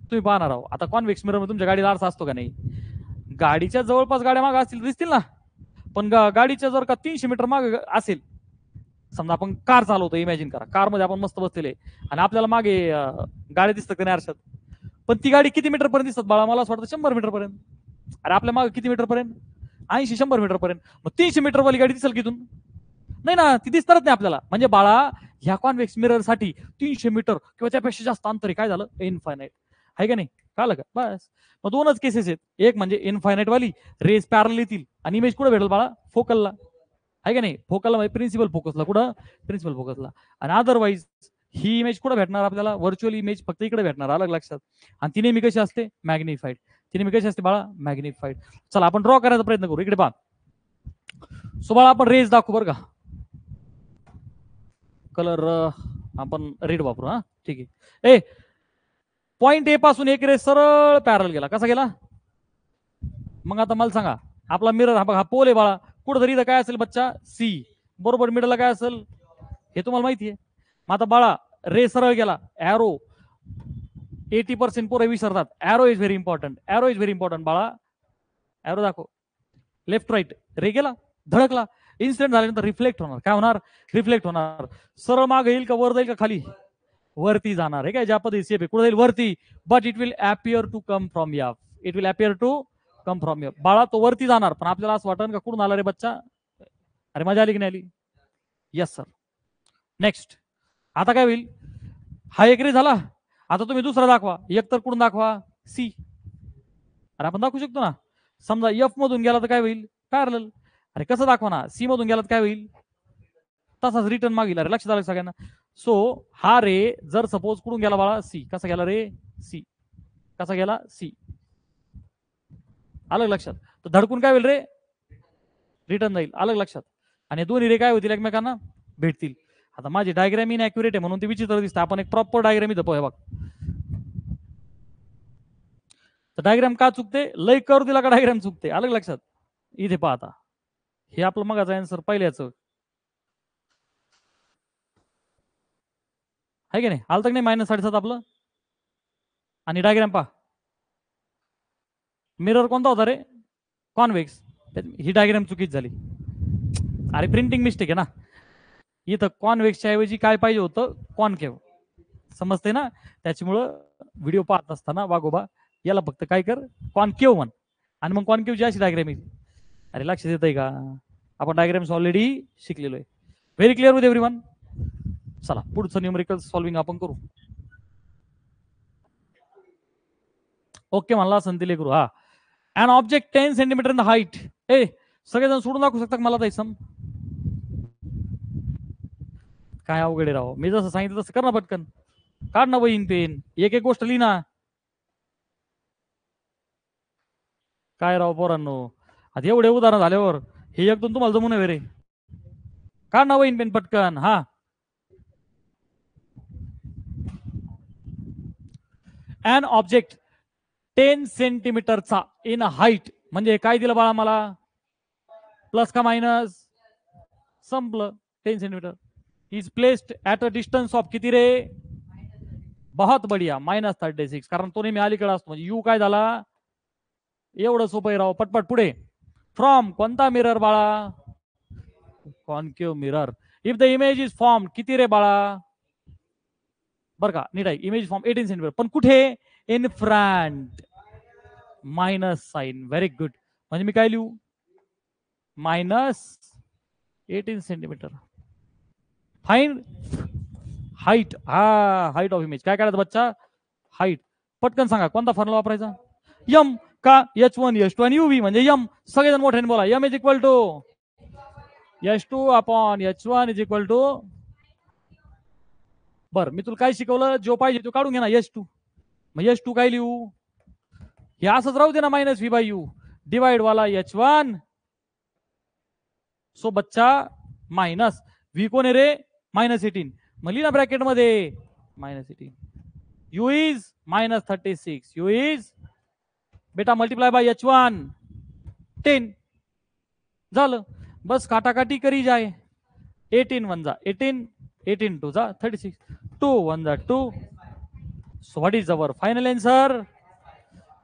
तुम्ही पाहणार आहो आता कॉन्व्हेक्स मिरर मध्ये तुमच्या गाडीला आरसा असतो का नाही? गाडीच्या जवळपास गाड्या मागे असतील दिसतील ना, पण गाडीच्या जर का 300 मीटर मागे असेल, समजा आपण कार चालवतो, इमॅजिन करा कार मध्ये आपण मस्त बसलेले आणि आपल्याला मागे गाडी दिसतं का नाही आरशात, पण ती गाडी किती मीटर पर्यंत दिसतात बाळा? मला असं वाटतं 100 मीटर पर्यंत. अरे आपल्या मागे किती मीटर पर्यंत? 80-100 मीटर पर्यंत. मग 300 मीटर वाली गाडी दिसेल किथून? नाही ना, ती दिसणारच नाही आपल्याला. म्हणजे बाळा ह्या कॉन्व्हेक्स मिरर साठी 300 मीटर किंवा त्यापेक्षा जास्त अंतर आहे. काय झालं? इनफायनाईट आहे का नाही? कळलं का? बस. मग दोनच केसेस आहेत. एक म्हणजे इनफायनाईट वाली रेस पॅरल येतील आणि इमेज कुठे भेटेल बाळा? फोकलला. आहे का नाही? फोकलला म्हणजे प्रिन्सिपल फोकसला. कुठं? प्रिन्सिपल फोकसला. आणि अदरवाईज ही इमेज कुठे भेटणार आपल्याला? व्हर्च्युअल इमेज फक्त इकडे भेटणार. अलग लक्षात. आणि ती नेहमी कशी असते? मॅग्निफाईड. ती नेहमी कशी असते बाळा? मॅग्निफाईड. चला आपण ड्रॉ करायचा प्रयत्न करू. इकडे पहा. सो बाळा आपण रेस दाखवू बरं का. कलर आपण रेड वापरू. हा ठीक आहे. ए पॉइंट ए पासून एक रेस सरळ पॅरल गेला. कसा गेला? मग आता मला सांगा, आपला मिरर हा पोल आहे बाळा, कुठं इथं काय असेल बच्चा? सी. बरोबर मिडलला काय असेल? हे तुम्हाला माहिती आहे. मग आता बाळा रे सरळ गेला, ॲरो 80% पोरं विसरतात. Arrow is very important. Arrow is very important बाळा. ॲरो दाखव. Left right. रे गेला, धडकला, इन्सिडेंट झाल्यानंतर रिफ्लेक्ट होणार. काय होणार? रिफ्लेक्ट होणार. सरळ मागे येईल का वर जाईल का खाली? वरती जाणार. हे काय ज्या पद्धती सेफ आहे, कुठे जाईल? वरती. But it will appear to come from या. It will appear to come from या. बाळा तो वरती जाणार, पण आपल्याला असं वाटतं का कुठून आला रे बच्चा? अरे मजा आली की नाही आली? Yes sir. नेक्स्ट. आता काय होईल? हा एक रे झाला. आता तुम्ही दुसरा दाखवा. एक तर कुठून दाखवा? सी. अरे आपण दाखवू शकतो ना. समजा एफ मधून गेला तर काय होईल? पॅरलल. अरे कसं दाखवा ना? सी मधून गेला तर काय होईल? तसाच रिटर्न मागील. अरे लक्षात आलं सगळ्यांना? सो हा रे जर सपोज कुठून गेला बाळा? सी. कसा गेला रे? सी. कसा गेला? सी. अलग लक्षात. तर धडकून काय होईल रे? रिटर्न जाईल. अलग लक्षात. आणि दोन्ही रे काय होतील? एकमेकांना भेटतील. आता माझी डायग्राम इनॅक्युरेट आहे म्हणून ते विचित्र दिसतं. आपण एक प्रॉपर डायग्राम इथं बघ. तर डायग्राम का चुकते? लय कर दिला का डायग्राम चुकते? अलग लक्षात. इथे पहा आता. हे आपलं मगाचं आन्सर पहिल्याचं आहे की नाही? आलं तर नाही -7.5 आपलं? आणि डायग्राम पहा. मिरर कोणता होता रे? कॉन्व्हेक्स. ही डायग्राम चुकीच झाली. अरे प्रिंटिंग मिस्टेक आहे ना. इथं कॉन्व्हेक्सच्या ऐवजी काय पाहिजे होतं? कॉनकेव्ह. समजते ना? त्याच्यामुळं व्हिडिओ पाहत असताना वागोबा याला फक्त काय कर? कॉनकेव्ह म्हण. आणि मग कॉनकेव्हची अशी डायग्राम येईल. अरे लक्षात येत आहे का? आपण डायग्राम्स ऑलरेडी शिकलेलो आहे. Very clear with everyone. चला पुढचं न्यूमेरिकल सॉल्विंग आपण करू. ओके म्हणला संतीले करू. हा. An object 10 centimetre in the height. ए सगळेजण सोडून दाखवू शकतात मला ताई सम? काय अवघड आहे राव. मी जसं सांगितलं तसं कर ना पटकन. काढ ना वहीन पेन, एक एक गोष्ट लिही ना. काय राव पोरांनो, आता एवढे उदाहरण झाल्यावर हे एक दोन तुम्हाला जमून रे. काढ ना वहीन पेन पटकन. हा. An object 10 सेंटीमीटरचा इन हाईट म्हणजे काय दिलं बाळा मला, प्लस का मायनस, संपलं. 10 centimetre is placed at a distance of किती रे, बहुत बढिया, -36. कारण तो नेहमी अलीकडे असतो म्हणजे यू काय झाला, एवढं सोपं राव. पटपट पुढे. फ्रॉम कोणता मिरर बाळा, concave mirror. If the image is form किती रे बाळा, बर का नीट आहे, इमेज फॉर्म 18 सेंटीमीटर, पण कुठे, in front, minus sign. Very good. म्हणजे मी काय लिहू, -18 सेंटीमीटर. Fine height. हा हाईट ऑफ इमेज काय करायचं बच्चा, हाईट. पटकन सांगा कोणता फॉर्म्युला वापरायचा, यम का H1 H2 आणि UV म्हणजे यम. सगळेजण मोठ्याने बोला, M is equal to H2 upon H1 is equal to. बर मी तुला काय शिकवलं, जो पाहिजे तो काढून घे ना, H2. मग H2 काय लिहू, हे असंच राहू दे ना, -V/U डिवाइड वाला H1. सो बच्चा मायनस V कोण आहे रे, -18. मग लिहा ब्रॅकेट मध्ये -18. U is -36. U इज बेटा मल्टीप्लाय बाय H1 10. झालं, बस काटाकाटी करी जाए. 18 1 जा 18, 18 2 जा 36, 2 1 जा 2. So what is our final answer,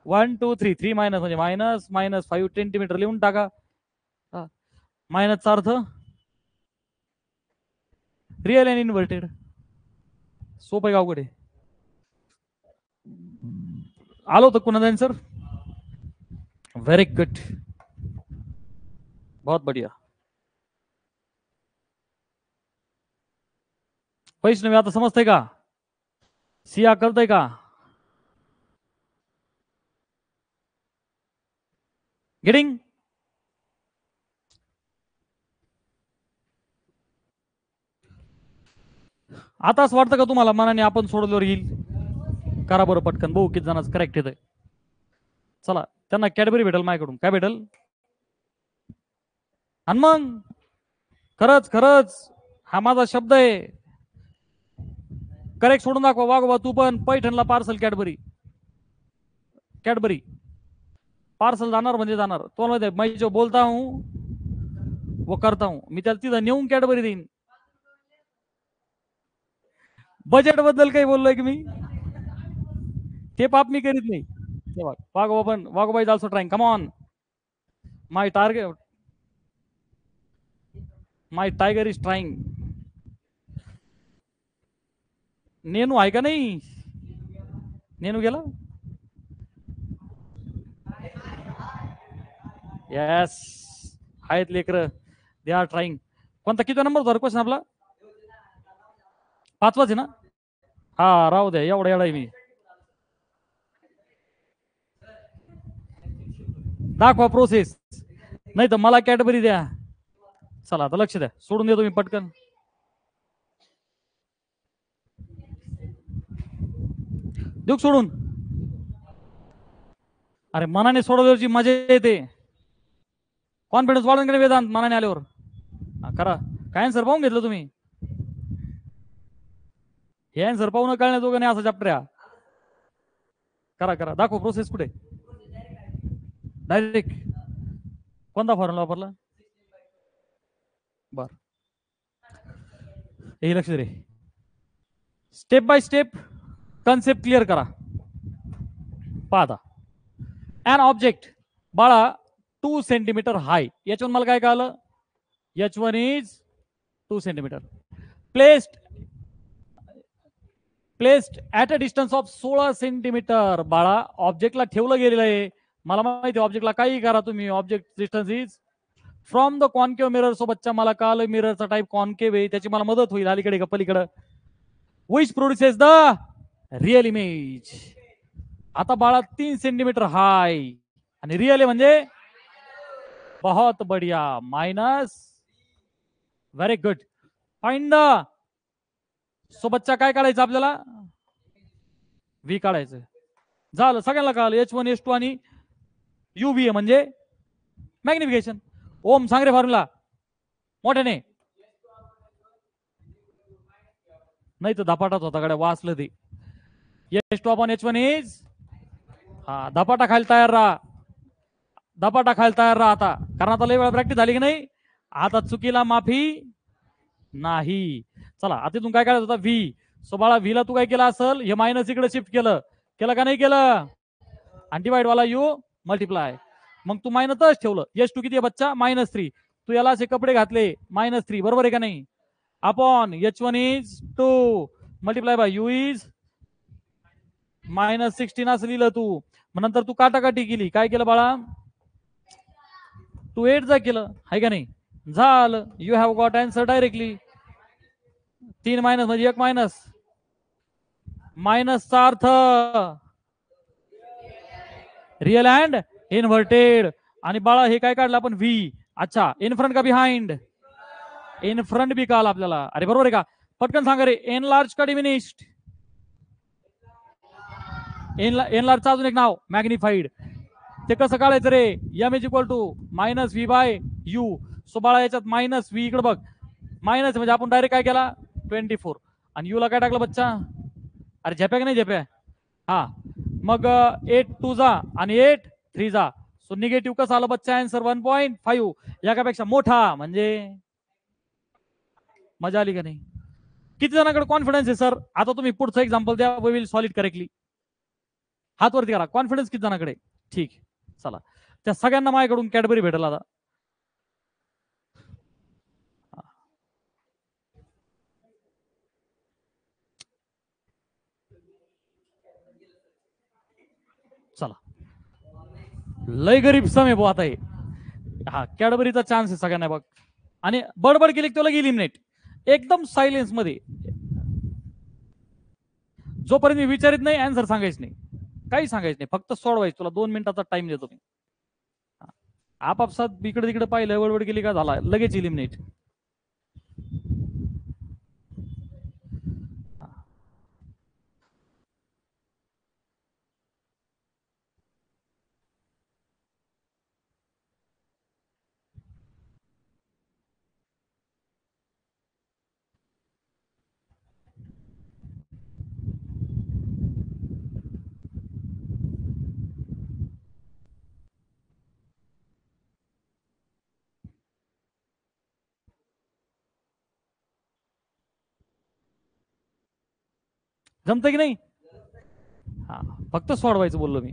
1 2 3. 3 minus म्हणजे मायनस, -5 सेंटीमीटर लिहून टाका. मायनसचा अर्थ रिअल अँड इन्व्हर्टेड. सोपं आहे अवघड आहे, आलो होतं कुणाचा आन्सर. व्हेरी गुड, बहुत बढ़िया. वैष्णवी आता समजतंय का, सिया करतय का, गेटिंग. आता असं वाटतं का तुम्हाला मनाने आपण सोडल्यावर येईल, करा बरं पटकन, बघू किती जणांचं करेक्ट येतंय. चला त्यांना कॅडबरी भेटल माझ्याकडून, काय भेटल, आणि मग खरंच खरंच हा माझा शब्द आहे, करेक्ट सोडून दाखवा. वागोबा तू पण पैठणला पार्सल कॅडबरी, कॅडबरी पार्सल जाणार म्हणजे जाणार. तो मैं जो बोलता हूं वो करता हूं. मी त्याला तिथं नेऊन कॅडबरी देईन. बजेट बद्दल काही बोललोय की मी, ते पाप मी करीत नाही. वागोबा पण, Waghoba is also trying, come on. My target, my tiger is trying. नेनू आहे का नाही, नेनू गेला. येस आहेत लेकर, दे आर ट्राइंग. कोणता किती नंबर होता क्वेश्चन आपला, 5वाच आहे ना. हा राहू द्या, एवढा एवढा मी दाखवा प्रोसेस, नाही तर मला कॅडबरी द्या. चला आता लक्ष द्या, सोडून देतो मी पटकन. देऊ सोडून, अरे मनाने सोडवल्यावरची मजा येते. कॉन्फिडन्स वाढून गेले वेदांत मनाने आल्यावर. करा, काय आन्सर पाहून घेतलं तुम्ही, हे आन्सर पाहून कळण्याजोगं नाही असं चॅप्टर आहे. करा करा, दाखव प्रोसेस कुठे, डायरेक्ट कोणता फॉर्म्युला वापरला. बर हे लक्ष दे, step by step concept clear करा. पाहता ॲन ऑब्जेक्ट बाळा 2 सेंटीमीटर हाय, याच्यावर मला काय कळलं, H1 is 2 centimetre, placed at a distance of 16 centimetre. बाळा ऑब्जेक्टला ठेवलं गेलेलं आहे, मला माहिती ऑब्जेक्टला काही करा तुम्ही, object distance is from the concave mirror. सोबतच्या मला कळलं मिररचा टाईप कॉन्केव्ह आहे, त्याची मला मदत होईल अलीकडे का पलीकडे, which produces the real image. आता बाळा 3 सेंटीमीटर हाय आणि रिअल आहे म्हणजे बहुत बढिया, minus. Very good, find the. सोबतच्या काय काढायचं आपल्याला, व्ही काढायचं. झालं, सगळ्यांना कळालं, H1 H2 आणि UV म्हणजे मॅग्निफिकेशन. ओम सांग रे फॉर्म्युला मोठ्याने, नाही तर धपाटाच होता गड्या, वाचलं ते. H2 अपॉन H1 इज हा धपाटा खायला तयार राहा, धपाटा खायला तयार राहा आता, कारण आता लय वेळा प्रॅक्टिस झाली की नाही, आता चुकीला माफी नाही. चला आता तू काय करायचं होता व्ही, सो बाळा व्हीला तू काय केलं असेल, हे मायनस इकडे शिफ्ट केलं, केलं का नाही केलं, आणि डिवाइड वाला यू मल्टिप्लाय, मग तू मायनसच ठेवलं. एच टू किती आहे बच्चा, -3. तू याला असे कपडे घातले -3, बरोबर आहे का नाही, upon H1 is 2 multiply by you is -16 असं लिहिलं तू. मग नंतर तू काटाकाटी केली, काय केलं बाळा, तू 8 जा केलं, आहे का नाही, झालं, you have got answer directly. 3 minus म्हणजे 1 मायनस, मायनसचा अर्थ रिअल अँड इन्व्हर्टेड. आणि बाळा हे काय काढलं आपण व्ही, अच्छा इन फ्रंट का बिहाइंड, इन फ्रंट बी काल आपल्याला, अरे बरोबर आहे का, पटकन सांगा रे, एन लार्ज का डिमिनिश्ड, एन लार्जचं अजून एक नाव मॅग्निफाईड. ते कसं काढायचं रे, M is equal to -v by u. So बाळा याच्यात मायनस व्ही इकडे बघ, मायनस म्हणजे आपण डायरेक्ट काय केला 24, आणि यू ला काय टाकलं बच्चा, अरे झेप्या की नाही झेप्या, हा मग 8 2 जा आणि 8 3 जा, सो निगेटिव्ह कसं आलं बच्चा, आन्सर 1.5, याच्यापेक्षा मोठा म्हणजे, मजा आली का नाही. किती जणांकडे कॉन्फिडन्स आहे सर, आता तुम्ही पुढचं एक्झाम्पल द्या, we will solve it correctly. हात वरती करा, कॉन्फिडन्स किती जणांकडे, ठीक, चला त्या सगळ्यांना माझ्याकडून कॅडबरी भेटेल आता. चला लय गरीब सम आहे भाऊ आता हे, हा कॅडबरीचा चान्स आहे सगळ्यांना बघ, आणि बडबड केली की लगे इलिमिनेट, एकदम सायलेन्स मध्ये, जोपर्यंत मी विचारित नाही आन्सर सांगायच नाही, काही सांगायचं नाही, फक्त सोडवायचं, तुला 2 मिनिटाचा टाइम देतो मी. आपापसात इकडे तिकडे पाहिलं, वडवड केली का झाला लगेच इलिमिनेट. जमतं की नाही, हा फक्त सोडवायचं बोललो मी.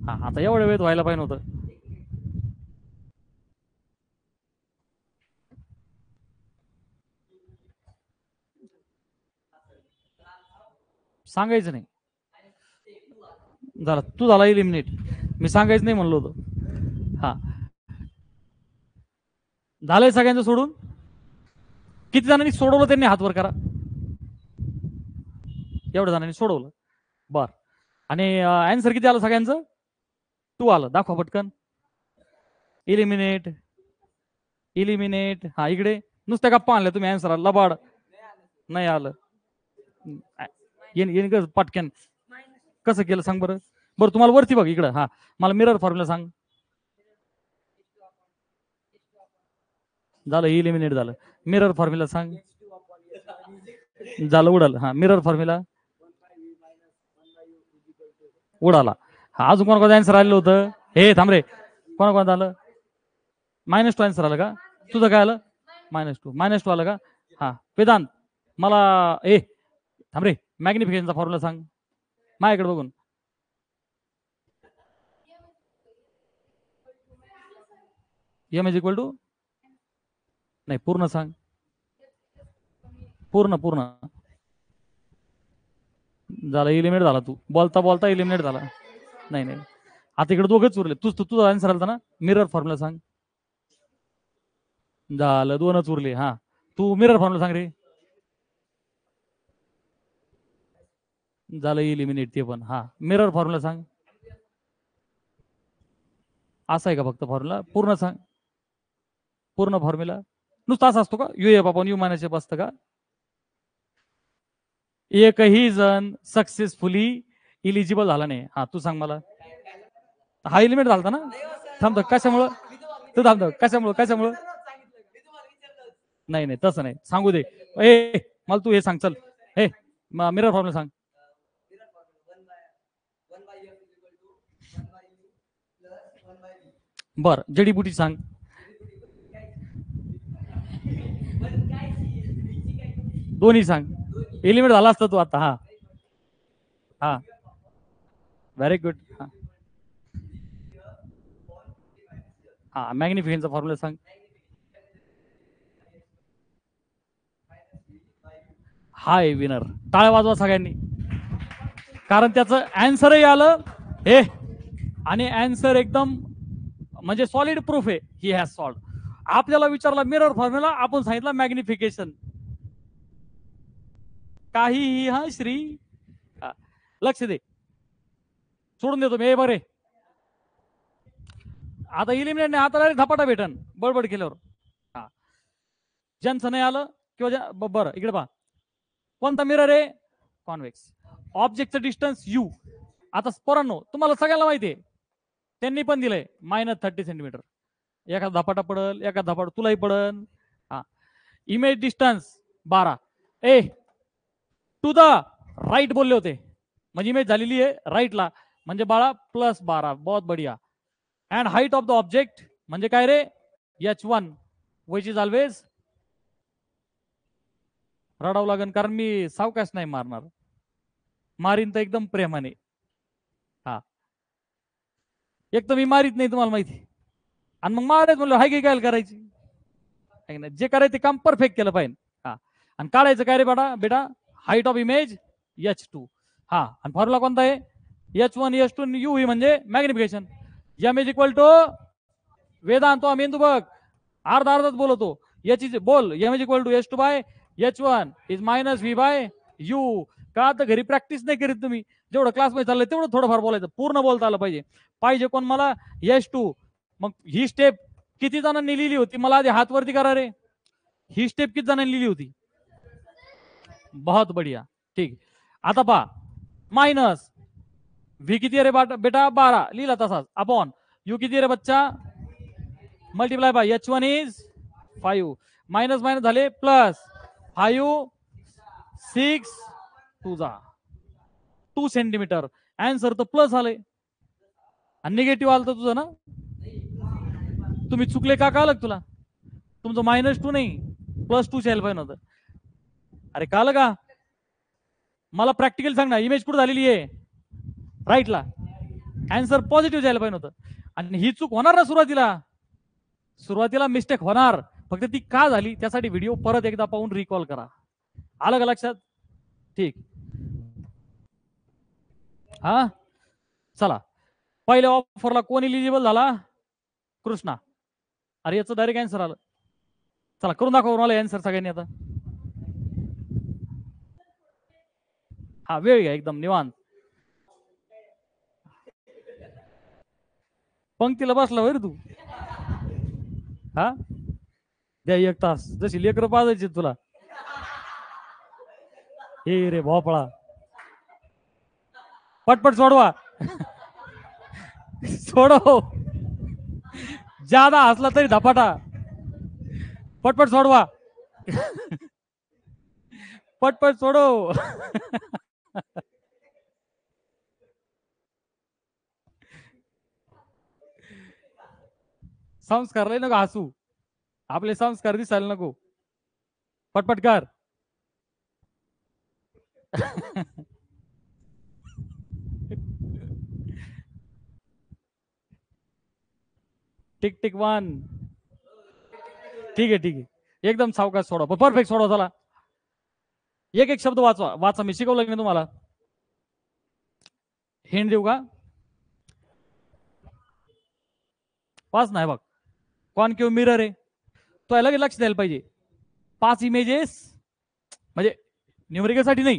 हा आता एवढ्या वेळेत व्हायला पाहिजे नव्हतं. सांगायचं नाही, झाला तू झाला इलिमिनेट, मी सांगायचं नाही म्हणलो होतो. हा झालंय सगळ्यांचं सोडून, किती जणांनी सोडवलं त्यांनी हात वर करा, एवढ्या जणांनी सोडवलं, बर. आणि आन्सर किती आलं सगळ्यांचं, 2 आलं, दाखवा पटकन, इलिमिनेट इलिमिनेट, हा इकडे नुसत्या गप्पा आणल्या तुम्ही, आन्सर आला लबाड नाही आलं, पटकन कसं केलं सांग बरं, बरं तुम्हाला वरती बघ इकडं, हा मला मिरर फॉर्म्युला सांग, झालं इलिमिनेट झालं, मिरर फॉर्म्युला सांग, झालं उडाल, हा मिरर फॉर्म्युला उडाला. हा अजून कोणाकोणतं आन्सर आलेलं होतं, हे थांब रे, कोणाकोणतं आलं, -2 आन्सर आलं का, तुझं काय आलं -2 आलं का, हा वेदांत मला ए थांब रे, मॅग्निफिकेशनचा फॉर्म्युला सांग माझ्याकडे बघून, एम इज इक्वल टू, नाही पूर्ण सांग, पूर्ण पूर्ण झाला इलिमिनेट झाला, तू बोलता बोलता इलिमिनेट झाला. नाही नाही आता इकडे दोघंच उरले, तुझा आन्सर आला ना, मिरर फॉर्म्युला सांग, झालं 2च उरले, हा तू मिरर फॉर्म्युला सांग रे, झालं इलिमिनेट ते पण, हा मिरर फॉर्म्युला सांग, असा आहे का फक्त फॉर्म्युला, पूर्ण सांग, पूर्ण फॉर्म्युला नुसता असा असतो का, यू एफ आपण यू मायनस एफ असतं का, एकही जण सक्सेसफुली इलिजिबल झाला नाही, हा तू सांग मला, हा इलिमिनेट झाला ना, थांबतो कशामुळं, तू थांबतो कशामुळं नाही नाही तसं नाही, सांगू दे, ए मला तू हे सांग, चल हे मिरर फॉर्म्युला सांग, बर जडीबुटी सांग. दोन्ही सांग. एलिमेंट झाला असता तू आता. हा हा व्हेरी गुड. हा हा मॅग्निफिकेशनचा फॉर्म्युला सांग. हाय विनर. टाळ्या वाजवा सगळ्यांनी, कारण त्याचं आन्सरही आलं हे, आणि आन्सर एकदम म्हणजे सॉलिड प्रूफ आहे. He has solve. आपल्याला विचारला मिरर फॉर्म्युला, आपण सांगितलं मॅग्निफिकेशन. काहीही हा श्री. हा. लक्ष दे, सोडून देतो मी. बरे आता इलिमिनेट नाही, आता धपाटा भेटन बडबड केल्यावर. हा ज्यांचं नाही आलं किंवा बरं इकडे पहा. कोणता मिरर आहे? कॉन्व्हेक्स. ऑब्जेक्टचं डिस्टन्स यू. आता पोरांनो तुम्हाला सगळ्याला माहिती आहे, त्यांनी पण दिलंय -30 सेंटीमीटर. एखादा धपाटा पडल, एखादा धपाटा तुलाही पडल. हा image distance 12. A to the right बोलले होते, म्हणजे इमेज झालेली आहे राईटला, म्हणजे बाळा +12. बहुत बढिया. And height of the object म्हणजे काय रे? H1 which is always. रडावं लागेल कारण मी सावकाश नाही मारणार, मारीन तर एकदम प्रेमाने. हा एक तर मी मारित नाही तुम्हाला माहिती, आणि मग मारायच म्हणलं हाय की काय करायची, जे करायचं ते काम परफेक्ट केलं पाहिजे. हा आणि काढायचं काय रे बेटा? Height of image H2. हा आणि फॉर्म्युला कोणता आहे? H1 H2 U म्हणजे magnification. M is equal to Vedant तो मेंदू बघ अर्धा अर्धाच बोलतो. याची बोल M is equal to H2/H1 is -V/U. का तर घरी प्रॅक्टिस नाही करीत तुम्ही, जेवढं क्लासमध्ये चाललंय तेवढं थोडंफार बोलायचं, पूर्ण बोलता आलं पाहिजे. पाहिजे कोण मला? H2. मग ही स्टेप किती जणांनी लिहिली होती? मला आधी हात वरती करा रे. ही स्टेप किती जणांनी लिहिली होती? बहुत बढिया. ठीक. आता पहा मायनस व्ही किती रे बेटा? 12 लिहिला तसाच. अपॉन यू किती रे बच्चा? Multiply by H1 is 5. Minus minus झाले प्लस 5 6 2 सेंटीमीटर. आन्सर तर प्लस आले आणि निगेटिव्ह आलं तर तुझं ना. तुम्ही चुकले का कळलं तुला? तुमचं -2 नाही +2 यायला पाहिजे होतं. अरे कळलं का? मला प्रॅक्टिकल सांग ना, इमेज कुठे झालेली आहे? राईटला. आन्सर पॉझिटिव्ह यायला पाहिजे होतं. आणि ही चूक होणार ना सुरुवातीला मिस्टेक होणार, फक्त ती का झाली त्यासाठी व्हिडिओ परत एकदा पाहून रिकॉल करा. आलं का लक्षात? ठीक. हा चला, पहिल्या ऑफरला कोण इलिजिबल झाला? कृष्णा. अरे याचं डायरेक्ट आन्सर आलं. चला करून दाखवा मला आन्सर सगळ्यांनी आता. हा वेळ घ्या एकदम निवांत. पंक्तीला बसला रे तू. हा द्या 1 तास, जशी लेकरं पाजायची तुला. हे रे भोपळा, पटपट सोडवा. सोडव, जादा हसला तरी धपाटा. पटपट सोडवा. पटपट सोडव. संस्कार लय नको हसू, आपले संस्कार दिसायला नको. पटपट कर. Tick tick 1. ठीक आहे ठीक आहे, एकदम सावकाश सोडवा, परफेक्ट सोडवा. चला एक एक शब्द वाचा मी शिकवलं मी तुम्हाला. हिंट देऊ का? पाच नाही बघ. कॉन्केव मिरर आहे तो, याला लक्ष द्यायला पाहिजे. 5 इमेजेस म्हणजे न्यूमेरिकल साठी नाही,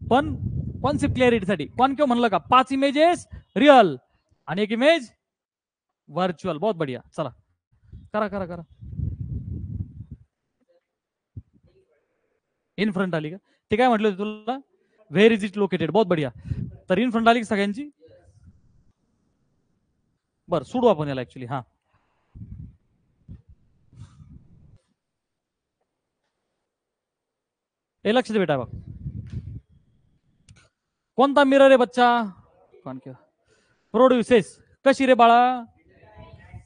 पण कॉन्सेप्ट क्लॅरिटीसाठी. कॉन्केव म्हणलं का 5 इमेजेस रिअल आणि 1 इमेज व्हर्च्युअल. बहुत बढिया. चला करा करा करा. इन फ्रंट आली का? ते काय म्हटलं तुला? Where is it located. बहुत बढिया. तर इन फ्रंट आली सगळ्यांची. बरं सोडू आपण याला ऍक्च्युली. हा हे लक्ष दे बेटा बघ. कोणता मिरर आहे बच्चा? कॉन्केव. प्रोड्युसेस कशी रे बाळा?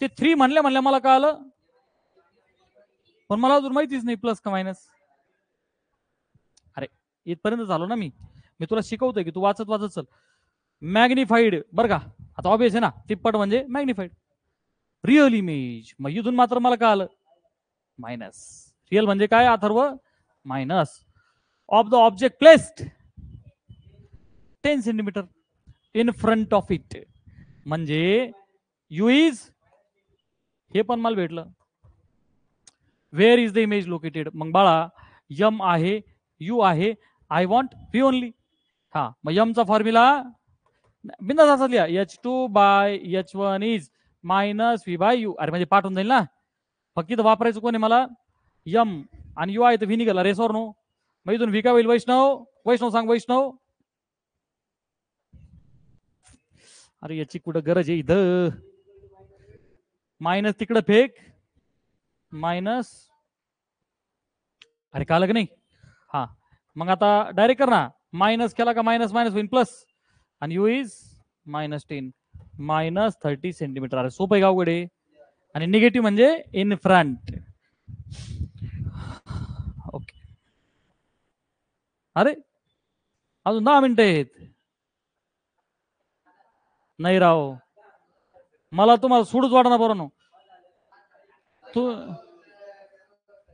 ते 3 म्हणल्या मला कळालं, पण मला अजून माहितीच नाही प्लस का मायनस. अरे इथपर्यंत झालो ना मी तुला शिकवतोय की तू वाचत वाचत चल. मॅग्निफाईड बरं का, आता ऑब्विस आहे ना, तिप्पट म्हणजे मॅग्निफाईड. रिअल इमेज, मग इथून मात्र मला कळालं मायनस. रिअल म्हणजे काय Atharva? Minus of the object placed 10 centimetre in front of it, म्हणजे यू इज, हे पण मला भेटलं. Where is the image located, मग बाळा यम आहे, यू आहे, आय वॉन्ट व्ही ओनली. हा, मग यमचा फॉर्म्युला बिंदास असा लिहा, H2/H1 is minus V by you. अरे म्हणजे पाठवून जाईल ना, फक्त इथं वापरायचं कोणी मला, यम आणि यू आहे तर व्ही निघाला, रेस और नो. मग इथून व्ही काय होईल? वैष्णव, वैष्णव सांग वैष्णव. अरे याची कुठं गरज आहे इथं, मायनस तिकडं फेक, मायनस. अरे काल का नाही. हा, मग आता डायरेक्ट कर ना, मायनस केला का मायनस मायनस होईल प्लस, आणि यू इज -10 -30 सेंटीमीटर. अरे सोपं आहे का अवघड आहे? आणि निगेटिव्ह म्हणजे इन फ्रंट. ओके, अरे अजून 10 मिनिटं आहेत. नाही राव, मला तुम्हाला सोडूच वाटणार बरं.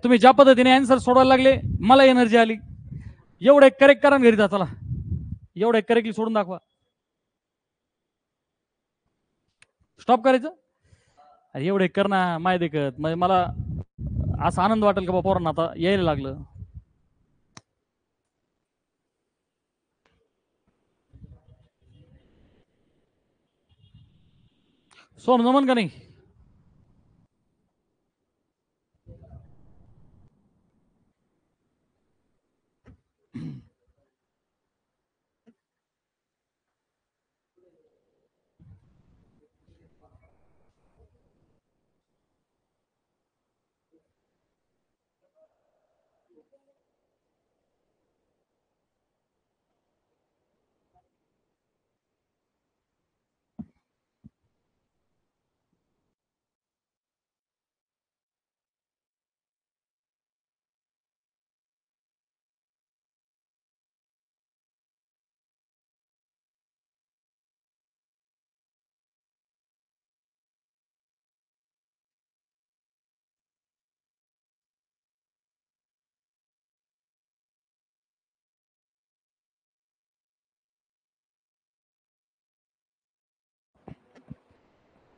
तुम्ही ज्या पद्धतीने आन्सर सोडवायला लागले मला एनर्जी आली. एवढं एक करेक्ट करा घरी जा, चला एवढं एक करेक्टली सोडून दाखवा. स्टॉप करायचं. अरे एवढं एक कर ना माय देखत, म्हणजे मला असा आनंद वाटेल का पोरांना आता यायला लागलं. सोन जमन का नाही?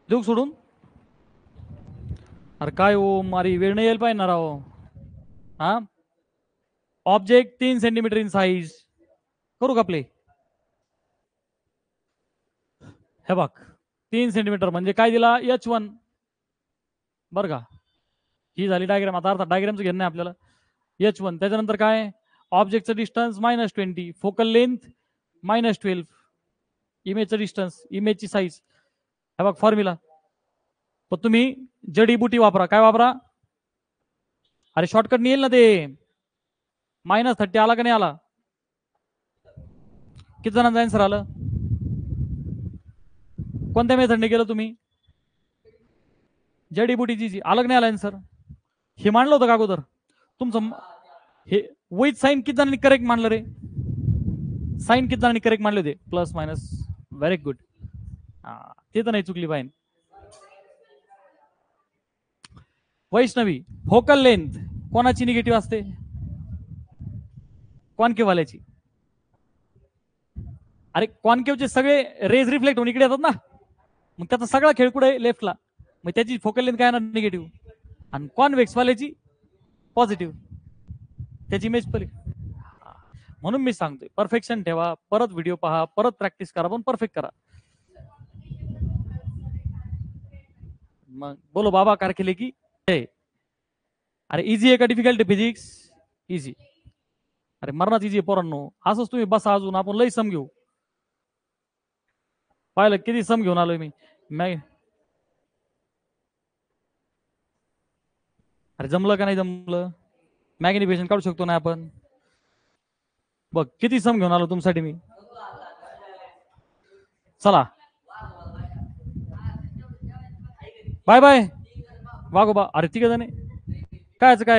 देऊ सोडून? अरे काय हो, मारी वेळ नाही यायला पाहिजे ना राव. हा, ऑब्जेक्ट 3 सेंटीमीटर इन साईज, करू का प्ले? हे बघ 3 सेंटीमीटर म्हणजे काय दिला? H1 बरं का. ही झाली डायग्राम. आता अर्थात डायग्रामचं घेणं नाही आपल्याला. H1 त्याच्यानंतर काय? ऑब्जेक्टचं डिस्टन्स -20, फोकल लेंथ -12, इमेजचं डिस्टन्स, इमेजची साईज. हे बघ फॉर्म्युला. पण तुम्ही जडीबुटी वापरा. काय वापरा? अरे शॉर्टकट नाही येईल ना ते. -30 आला का नाही आला? किती जणांचं आन्सर आलं? कोणत्या मेथडने केलं तुम्ही? जडीबुटीची जी अलग नाही आला आन्सर. हे मांडलं होतं का अगोदर तुमचं? हे विथ साईन किती जणांनी करेक्ट मानलं रे? साईन किती जणांनी करेक्ट मानले होते? Plus minus, very good. ते तर नाही चुकली पाहिजे. वैष्णवी, फोकल लेंथ कोणाची निगेटिव्ह असते? कॉन्केव्ह वाल्याची. अरे कॉन्केव्हचे सगळे रेज रिफ्लेक्ट होऊन इकडे येतात ना, मग त्याचा सगळा खेळ कुठे? लेफ्टला. मग त्याची फोकल लेंथ काय येणार? निगेटिव्ह. आणि कॉन्व्हेक्स वाल्याची पॉझिटिव्ह, त्याची इमेज पली. म्हणून मी सांगतोय परफेक्शन ठेवा, परत व्हिडिओ पहा, परत प्रॅक्टिस करा, पण परफेक्ट करा. मग बोलो बाबा कारकेले की. अरे इझी आहे का डिफिकल्ट आहे फिजिक्स? इझी. अरे मरणाच इझी आहे पोरांनो. असंच तुम्ही बसा, अजून आपण लई सम घेऊ. पाहिलं किती सम घेऊन आलोय मी. अरे जमलं का नाही जमलं? मॅग्निफिकेशन काढू शकतो ना आपण. बघ किती सम घेऊन आलो तुमच्यासाठी मी. चला बाय बाय वागोबा. अरे तिघ जण कायच काय